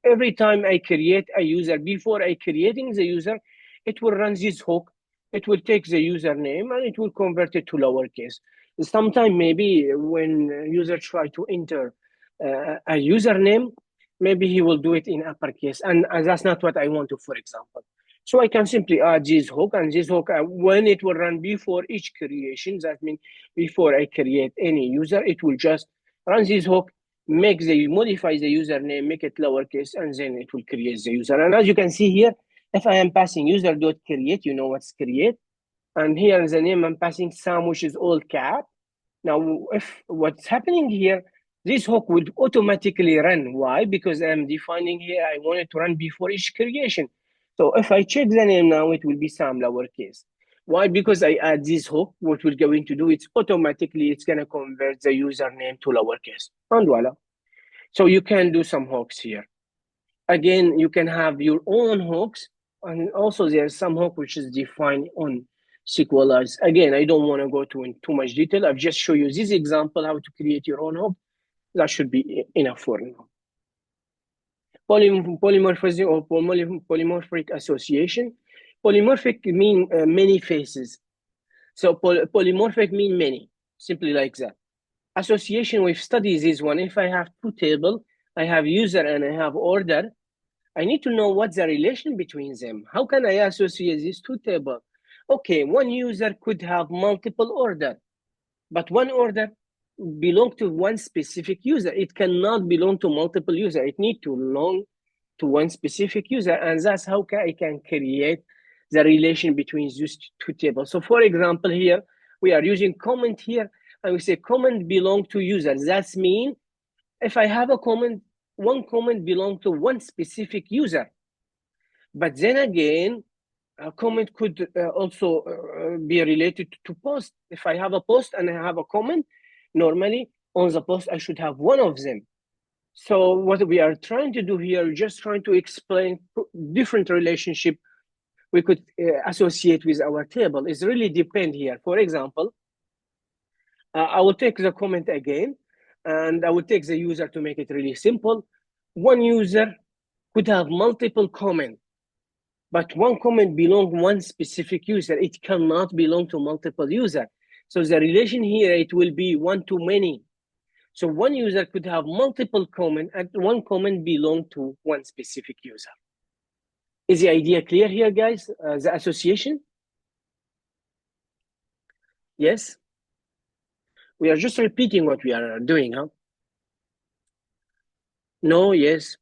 every time I create a user, before I creating the user, it will run this hook. It will take the username and it will convert it to lowercase. Sometime maybe when user try to enter a username, maybe he will do it in uppercase, and that's not what I want to, for example. So I can simply add this hook, and this hook, when it will run before each creation, that means before I create any user, it will just run this hook, modify the username, make it lowercase, and then it will create the user. And as you can see here, if I am passing user.create, you know what's create. And here is the name I'm passing Sam, which is all cap. Now, if what's happening here, this hook would automatically run. Why? Because I'm defining here, I want it to run before each creation. So if I check the name now, it will be Sam lowercase. Why? Because I add this hook. What we're going to do, it's automatically, it's going to convert the username to lowercase. And voila. So you can do some hooks here. Again, you can have your own hooks. And also there's some hook which is defined on SQLize. Again, I don't want to go to in too much detail. I've just shown you this example, how to create your own hook. That should be enough for now. Polymorphism or polymorphic association. Polymorphic mean many faces. So polymorphic mean many, simply like that. Association, we've studied this one. If I have two tables, I have user and I have order, I need to know what's the relation between them. How can I associate these two tables? Okay, one user could have multiple order, but one order belong to one specific user. It cannot belong to multiple users. It needs to belong to one specific user, and that's how I can create the relation between these two tables. So for example, here, we are using comment here, and we say comment belong to user. That means if I have a comment, one comment belongs to one specific user. But then again, a comment could also be related to post. If I have a post and I have a comment, normally on the post, I should have one of them. So what we are trying to do here, just trying to explain different relationship we could associate with our table. It really depend here. For example, I will take the comment again, and I will take the user to make it really simple. One user could have multiple comments, but one comment belongs one specific user. It cannot belong to multiple users. So the relation here, it will be one to many. So one user could have multiple comments, and one comment belong to one specific user. Is the idea clear here, guys? The association? Yes? We are just repeating what we are doing, huh? No, yes.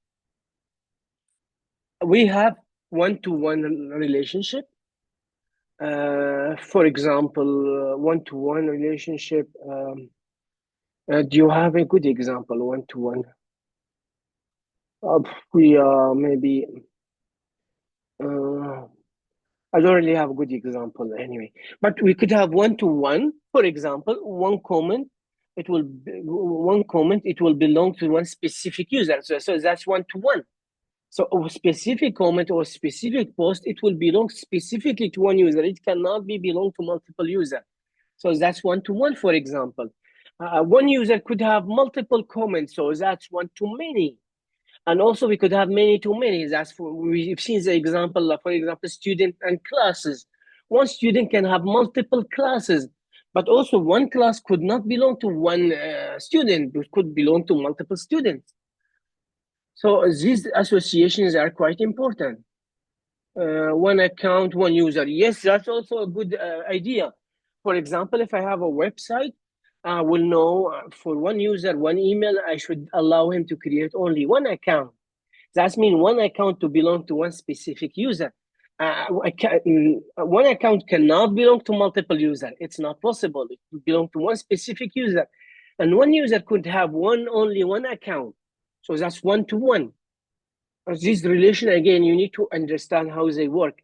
We have one-to-one relationship. For example, one-to-one relationship. Do you have a good example, one-to-one? We maybe, I don't really have a good example anyway, but we could have one-to-one, for example, one comment, it will belong to one specific user. So that's one-to-one. So a specific comment or specific post, it will belong specifically to one user. It cannot belong to multiple users. So that's one-to-one, for example. One user could have multiple comments, so that's one-to-many. And also we could have many-to-many. We've seen the example, for example, student and classes. One student can have multiple classes, but also one class could not belong to one student. It could belong to multiple students. So these associations are quite important. One account, one user. Yes, that's also a good idea. For example, if I have a website, I will know for one user, one email, I should allow him to create only one account. That means one account to belong to one specific user. One account cannot belong to multiple users. It's not possible. It will belong to one specific user. And one user could have only one account. So that's one-to-one. This relation, again, you need to understand how they work.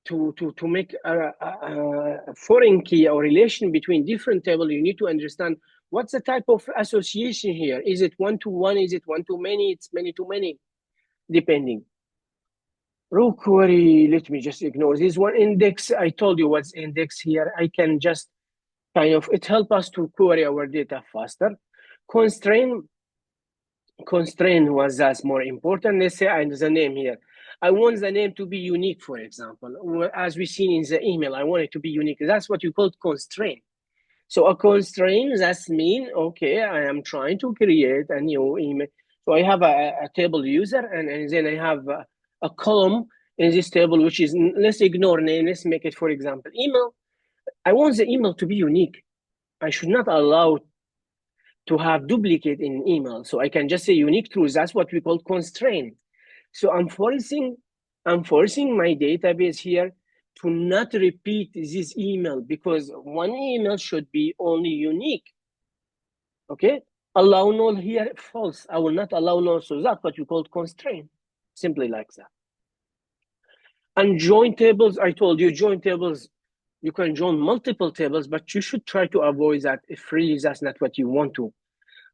To make a foreign key or relation between different tables, you need to understand what's the type of association here. Is it one-to-one? Is it one-to-many? It's many-to-many, depending. Row query, let me just ignore this one. Index, I told you what's index here. I can just it helps us to query our data faster. Constraint was that's more important. Let's say the name here. I want the name to be unique, for example. As we seen in the email, I want it to be unique. That's what you call constraint. So a constraint, that's mean, okay, I am trying to create a new email. So I have a table user, and then I have a column in this table, which is, let's ignore name, let's make it, for example, email. I want the email to be unique. I should not allow to have duplicate in email. So I can just say unique truth. That's what we call constraint. So I'm forcing my database here to not repeat this email, because one email should be only unique. Okay? Allow null here, false. I will not allow null. So that's what we call constraint. Simply like that. And join tables, I told you, join tables, you can join multiple tables, but you should try to avoid that if really that's not what you want to.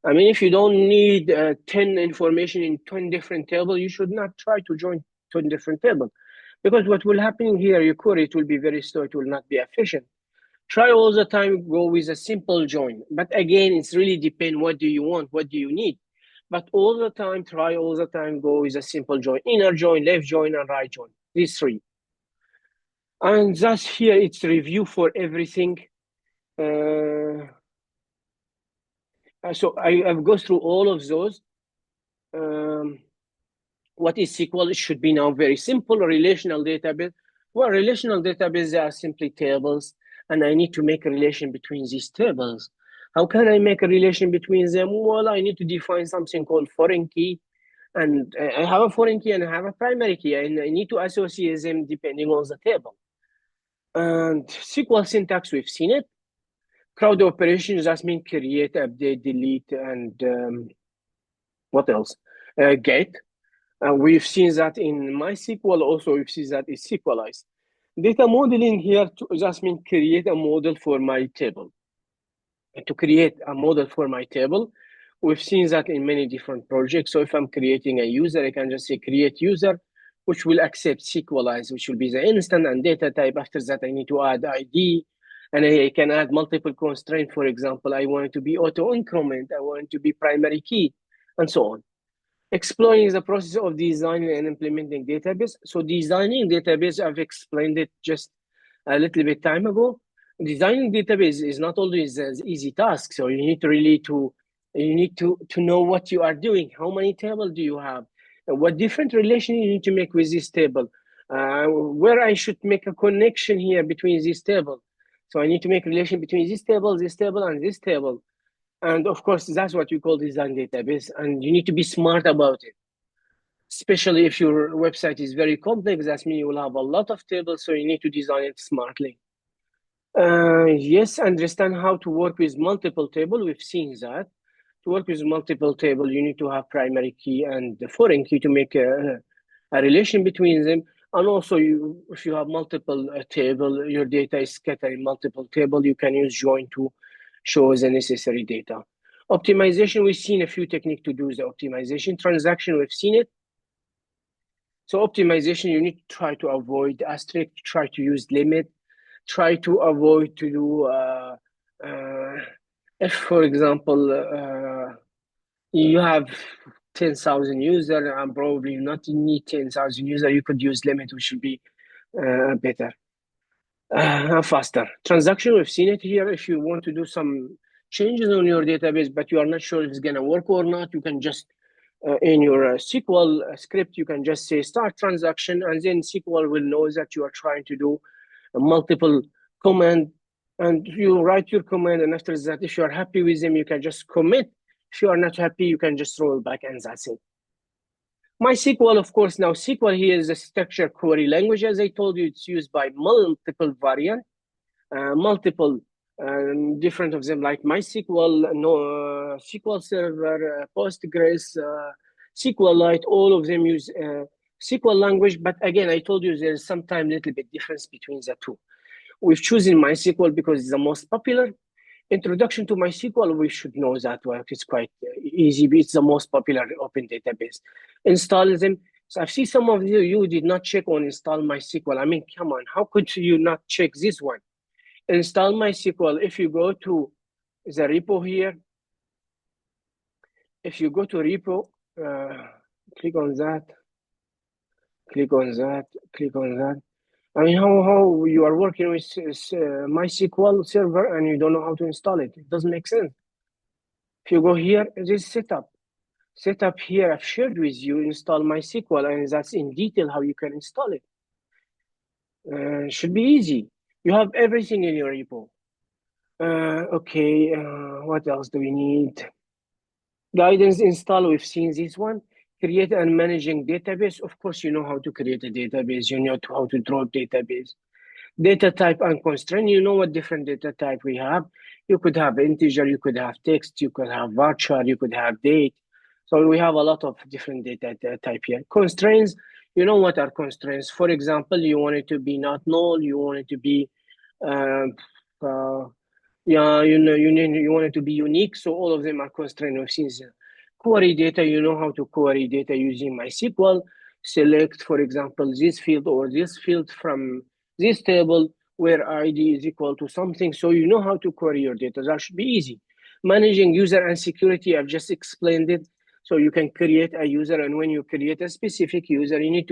I mean, if you don't need 10 information in 10 different tables, you should not try to join 10 different tables. Because what will happen here, your query, it will be very slow, it will not be efficient. Try all the time, go with a simple join. But again, it's really depend, what do you want, what do you need? But all the time, try all the time, go with a simple join, inner join, left join, and right join, these three. And thus here, it's review for everything. So I've go through all of those. What is SQL? It should be now very simple. A relational database. Well, relational databases are simply tables, and I need to make a relation between these tables. How can I make a relation between them? Well, I need to define something called foreign key, and I have a foreign key and I have a primary key, and I need to associate them depending on the table. And SQL syntax, we've seen it. Crowd operations, that means create, update, delete, and what else? Get. We've seen that in MySQL. Also, we've seen that it's SQLized. Data modeling here just means create a model for my table. And to create a model for my table, we've seen that in many different projects. So if I'm creating a user, I can just say create user, which will accept SQLized, which will be the instant and data type. After that, I need to add ID, and I can add multiple constraints. For example, I want it to be auto increment, I want it to be primary key, and so on. Exploring the process of designing and implementing database. So designing database, I've explained it just a little bit time ago. Designing database is not always an easy task. So you need to know what you are doing. How many tables do you have? What different relation you need to make with this table? Where I should make a connection here between this table. So I need to make a relation between this table, and this table. And of course, that's what we call design database. And you need to be smart about it, especially if your website is very complex. That means you will have a lot of tables, so you need to design it smartly. Yes, understand how to work with multiple tables. We've seen that. To work with multiple tables, you need to have primary key and the foreign key to make a relation between them. And also, if you have multiple tables, your data is scattered in multiple tables, you can use join to show the necessary data. Optimization, we've seen a few techniques to do the optimization. Transaction, we've seen it. So optimization, you need to try to avoid asterisk, try to use limit, try to avoid to do, if, for example, you have 10,000 users and probably not need 10,000 users, you could use limit, which should be better. Faster. Transaction, we've seen it here. If you want to do some changes on your database, but you are not sure if it's going to work or not, you can just, in your SQL script, you can just say start transaction, and then SQL will know that you are trying to do a multiple command, and you write your command, and after that, if you are happy with them, you can just commit. If you are not happy, you can just roll back, and that's it. MySQL, of course, now SQL here is a structured query language. As I told you, it's used by multiple variants, multiple different of them, like MySQL, SQL Server, Postgres, SQLite, all of them use SQL language. But again, I told you there's sometimes a little bit difference between the two. We've chosen MySQL because it's the most popular. Introduction to MySQL, we should know that work. It's quite easy. It's the most popular open database. Install them. So I've seen some of you did not check on install MySQL. I mean, come on, how could you not check this one? Install MySQL. If you go to the repo here, if you go to repo, click on that, click on that, click on that. I mean, how you are working with MySQL server and you don't know how to install it? It doesn't make sense. If you go here, it is setup. setup here I've shared with you, install MySQL, and that's in detail how you can install it. Should be easy. You have everything in your repo. Okay, what else do we need? Guidance install, we've seen this one. Create and managing database. Of course, you know how to create a database. You know how to draw database. Data type and constraint. You know what different data type we have. You could have integer, you could have text, you could have varchar, you could have date. So we have a lot of different data type here. Constraints, you know what are constraints. For example, you want it to be not null, you want it to be um, yeah, you want it to be unique, so all of them are constrained. We've seen query data, you know how to query data using MySQL. Select, for example, this field or this field from this table where ID is equal to something, so you know how to query your data. That should be easy. Managing user and security, I've just explained it. So you can create a user, and when you create a specific user, you need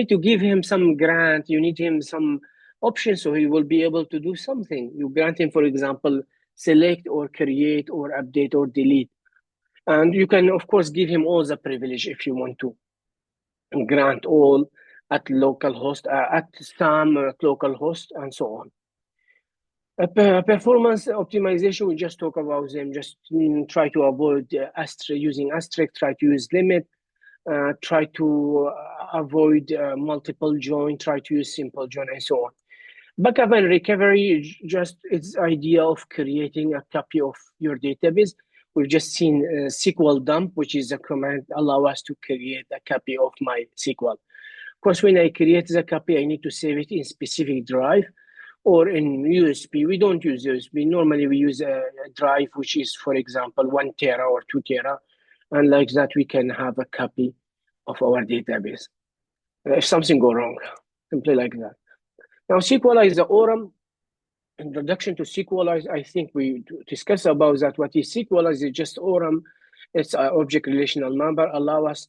to give him some grant, you need him some option so he will be able to do something. You grant him, for example, select or create or update or delete. And you can, of course, give him all the privilege if you want to. Grant all at localhost, at some localhost, and so on. Performance optimization, we just talk about them. Just try to avoid using asterisk, try to use limit, try to avoid multiple join, try to use simple join, and so on. Backup and recovery, just its idea of creating a copy of your database. We've just seen SQL dump, which is a command allow us to create a copy of my SQL. Of course, when I create the copy, I need to save it in specific drive or in USB. We don't use USB. Normally, we use a drive, which is, for example, 1 tera or 2 tera. And like that, we can have a copy of our database. If something go wrong, simply like that. Now, SQLize the ORM. Introduction to SQLize, I think we discussed about that. What is SQLize is just ORM. It's an object relational number, allow us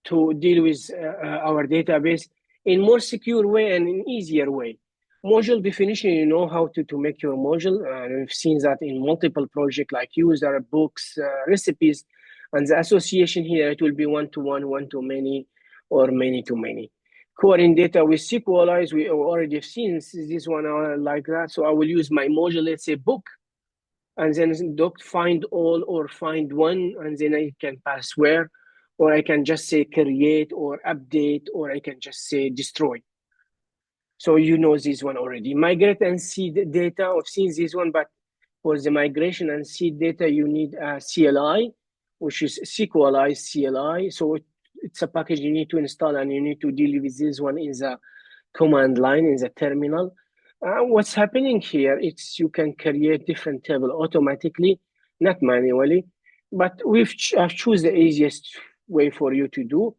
to deal with our database in more secure way and in easier way. Module definition, you know how to make your module. We've seen that in multiple projects like user, books, recipes, and the association here, it will be one-to-one, one-to-many, or many-to-many. Querying data with SQLize, we already have seen this one like that. So I will use my module, let's say book, and then doc find all or find one, and then I can pass where, or I can just say create or update, or I can just say destroy. So you know this one already. Migrate and seed data, I've seen this one, but for the migration and seed data, you need a CLI, which is SQLize CLI. So it's a package you need to install, and you need to deal with this one in the command line, in the terminal. What's happening here, it's you can create different table automatically, not manually, but I've choose the easiest way for you to do.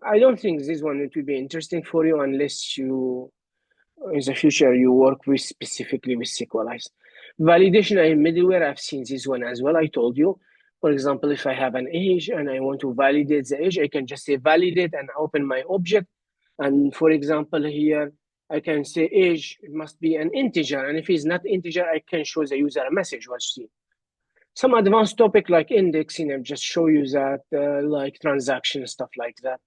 I don't think this one will be interesting for you unless you, in the future, you work with specifically with SQLize. Validation and middleware, I've seen this one as well, I told you. For example, if I have an age and I want to validate the age, I can just say validate and open my object. And for example, here, I can say age must be an integer. And if it's not integer, I can show the user a message. Watch see. Some advanced topic like indexing, I'll just show you that, like transaction, stuff like that.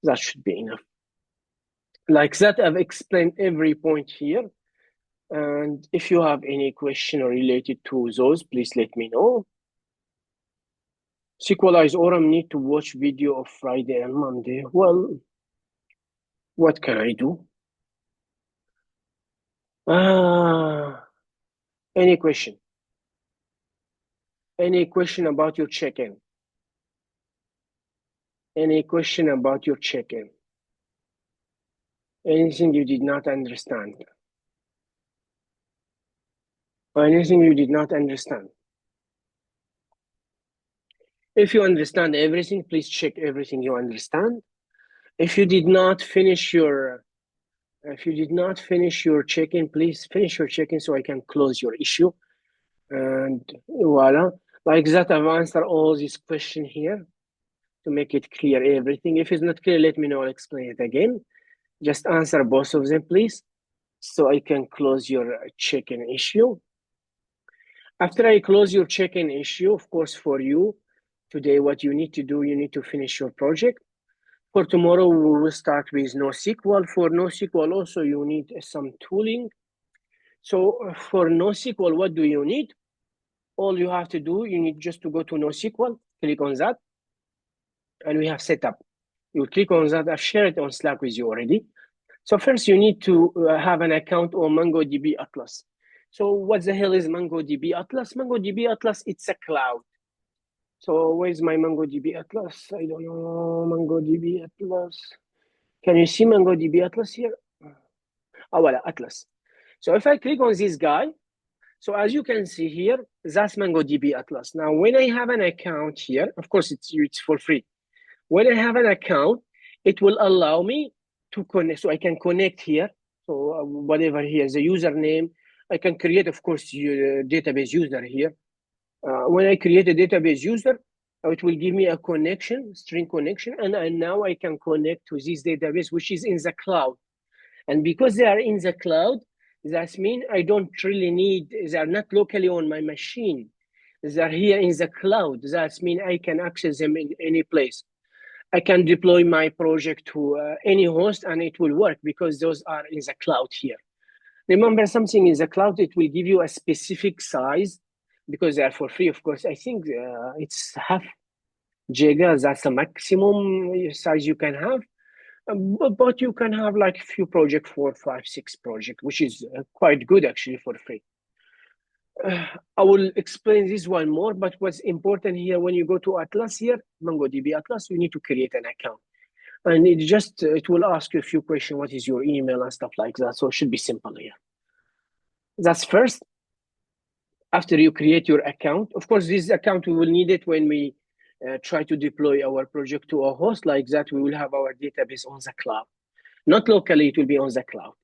That should be enough. Like that, I've explained every point here. And if you have any question related to those, please let me know. SQLize ORM need to watch video of Friday and Monday. Well, what can I do? Any question? Any question about your check-in? Any question about your check-in? Anything you did not understand? Anything you did not understand? If you understand everything, please check everything you understand. If you did not finish your check-in, please finish your check-in so I can close your issue. And voila. Like that, I've answered all these questions here to make it clear everything. If it's not clear, let me know, I'll explain it again. Just answer both of them, please, so I can close your check-in issue. After I close your check-in issue, of course, for you, Today, what you need to do, you need to finish your project. For tomorrow, we will start with NoSQL. For NoSQL also, you need some tooling. So for NoSQL, what do you need? All you have to do, you need just to go to NoSQL, click on that, and we have setup. You click on that. I've shared it on Slack with you already. So first, you need to have an account on MongoDB Atlas. So what the hell is MongoDB Atlas? MongoDB Atlas, it's a cloud. So where's my MongoDB Atlas? I don't know, MongoDB Atlas. Can you see MongoDB Atlas here? Oh, voilà, Atlas. So if I click on this guy, so as you can see here, that's MongoDB Atlas. Now, when I have an account here, of course, it's for free. When I have an account, it will allow me to connect. So I can connect here. So whatever here, the username, I can create, of course, your database user here. When I create a database user, it will give me a connection, string connection, and now I can connect to this database, which is in the cloud. And because they are in the cloud, that means I don't really need, they are not locally on my machine. They are here in the cloud. That means I can access them in any place. I can deploy my project to any host and it will work because those are in the cloud here. Remember, something in the cloud, it will give you a specific size because they are for free, of course. I think it's half giga. That's the maximum size you can have. But you can have like a few projects, 4, 5, 6 projects, which is quite good actually for free. I will explain this one more, but what's important here, when you go to Atlas here, MongoDB Atlas, you need to create an account. And it will ask you a few questions, what is your email and stuff like that. So it should be simple here. That's first. After you create your account, of course, this account, we will need it when we try to deploy our project to a host like that. We will have our database on the cloud. Not locally, it will be on the cloud.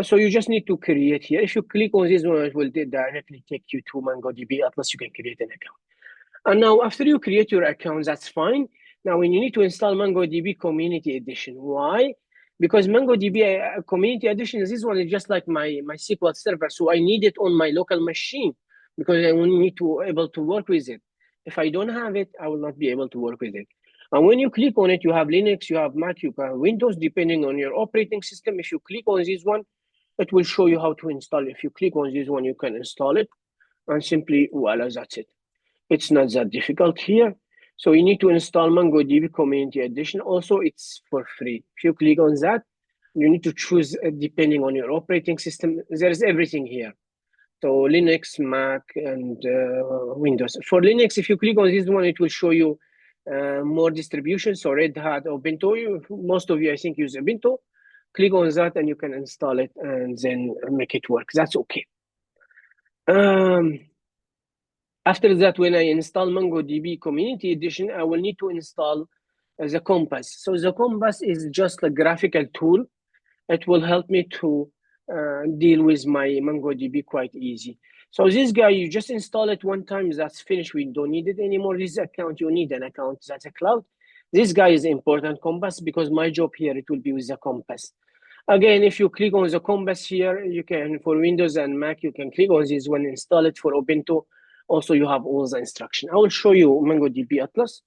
So you just need to create here. If you click on this one, it will directly take you to MongoDB Atlas. You can create an account. And now after you create your account, that's fine. Now when you need to install MongoDB Community Edition. Why? Because MongoDB Community Edition, this one is just like my SQL Server. So I need it on my local machine because I will need to able to work with it. If I don't have it, I will not be able to work with it. And when you click on it, you have Linux, you have Mac, you have Windows, depending on your operating system. If you click on this one, it will show you how to install it. If you click on this one, you can install it. And simply, voila, that's it. It's not that difficult here. So you need to install MongoDB Community Edition. Also, it's for free. If you click on that, you need to choose depending on your operating system. There is everything here. So Linux, Mac, and Windows. For Linux, if you click on this one, it will show you more distributions. So Red Hat, Ubuntu. Most of you, I think, use Ubuntu. Click on that and you can install it and then make it work. That's okay. After that, when I install MongoDB Community Edition, I will need to install the Compass. So the Compass is just a graphical tool. It will help me to deal with my MongoDB quite easy. So this guy, you just install it one time, that's finished. We don't need it anymore. This account, you need an account, that's a cloud. This guy is important, Compass, because my job here, it will be with the Compass. Again, if you click on the Compass here, you can, for Windows and Mac, you can click on this one, install it. For Ubuntu, also you have all the instruction. I will show you MongoDB Atlas.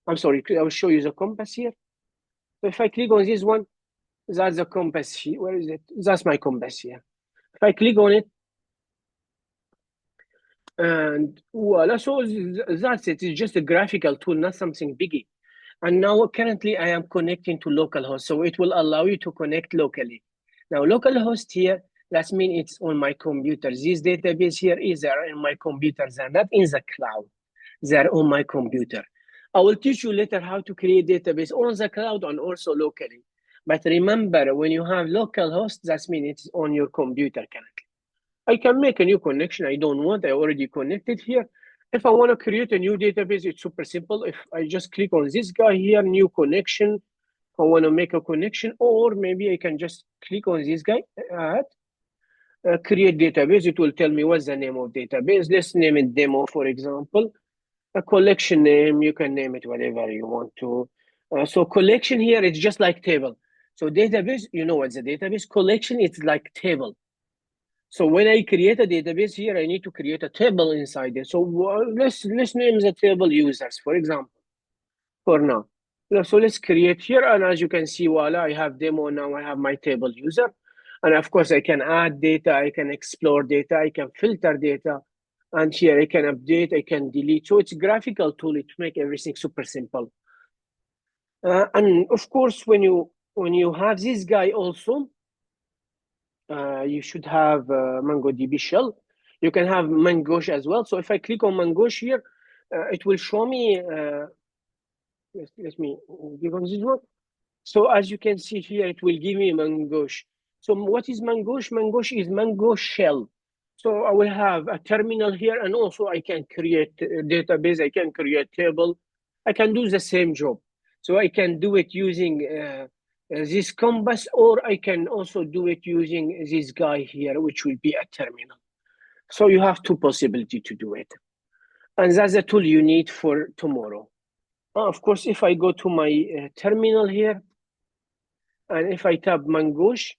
I'm sorry, I will show you the Compass here. So if I click on this one, that's the Compass here. Where is it? That's my Compass here. If I click on it, and voila, so that's it. It's just a graphical tool, not something biggie. And now currently I am connecting to localhost, so it will allow you to connect locally. Now localhost here, that means it's on my computer. This database here is there in my computer. They're not in the cloud. They're on my computer. I will teach you later how to create database on the cloud and also locally. But remember, when you have localhost, that means it's on your computer currently. I can make a new connection. I don't want, I already connected here. If I want to create a new database, it's super simple. If I just click on this guy here, new connection, I want to make a connection, or maybe I can just click on this guy, add, create database. It will tell me what's the name of database. Let's name it demo, for example. A collection name, you can name it whatever you want to. So collection here, it's just like table. So database, you know what's a database? Collection, it's like table. So when I create a database here, I need to create a table inside it. So let's name the table users, for example, for now. So let's create here, and as you can see, voila, I have demo now. I have my table user, and of course I can add data, I can explore data, I can filter data, and here I can update, I can delete. So it's a graphical tool to make everything super simple. And of course, when you have this guy also, you should have MongoDB shell. You can have Mangosh as well. So if I click on Mangosh here, it will show me. Let me give on this one. So as you can see here, it will give me Mangosh. So what is Mangosh? Mangosh is Mango shell. So I will have a terminal here, and also I can create a database. I can create table. I can do the same job. So I can do it using this compass, or I can also do it using this guy here, which will be a terminal. So you have two possibilities to do it. And that's the tool you need for tomorrow. Of course, if I go to my terminal here, and if I tap Mangosh,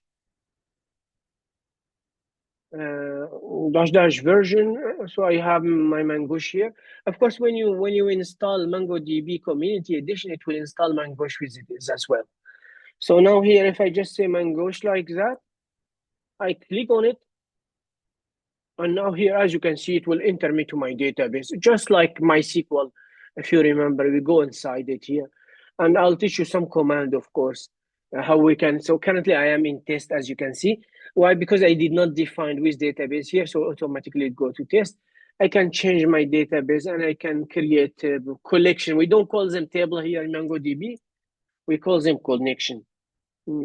dash version, so I have my Mangosh here. Of course, when you install MongoDB Community Edition, it will install Mangosh with it as well. So now here, if I just say Mangosh like that, I click on it, and now here, as you can see, it will enter me to my database, just like MySQL. If you remember, we go inside it here, and I'll teach you some command, of course, how we can. So currently I am in test, as you can see. Why? Because I did not define with database here, so automatically it go to test. I can change my database, and I can create a collection. We don't call them table here in MongoDB. We call them connection.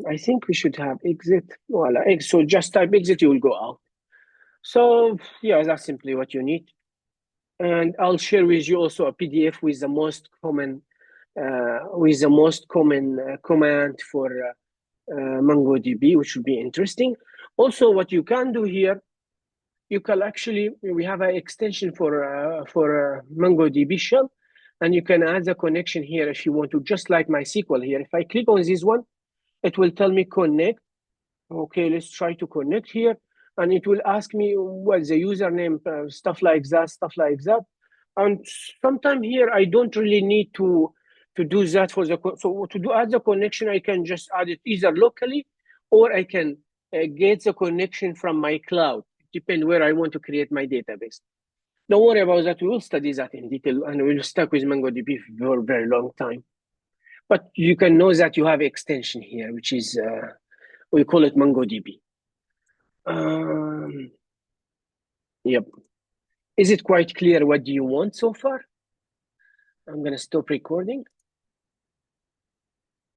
I think we should have exit. Voila. So just type exit, you will go out. So yeah, that's simply what you need. And I'll share with you also a PDF with the most common command for MongoDB, which would be interesting. Also, what you can do here, you can actually, we have an extension for MongoDB shell, and you can add the connection here if you want to, just like MySQL here. If I click on this one, it will tell me connect. Okay, let's try to connect here. And it will ask me what's the username, stuff like that. And sometime here, I don't really need to do that for the, so to add the connection, I can just add it either locally, or I can get the connection from my cloud, depend where I want to create my database. Don't worry about that. We will study that in detail, and we'll stuck with MongoDB for a very long time. But you can know that you have extension here, which is, we call it MongoDB. Yep. Is it quite clear what do you want so far? I'm going to stop recording.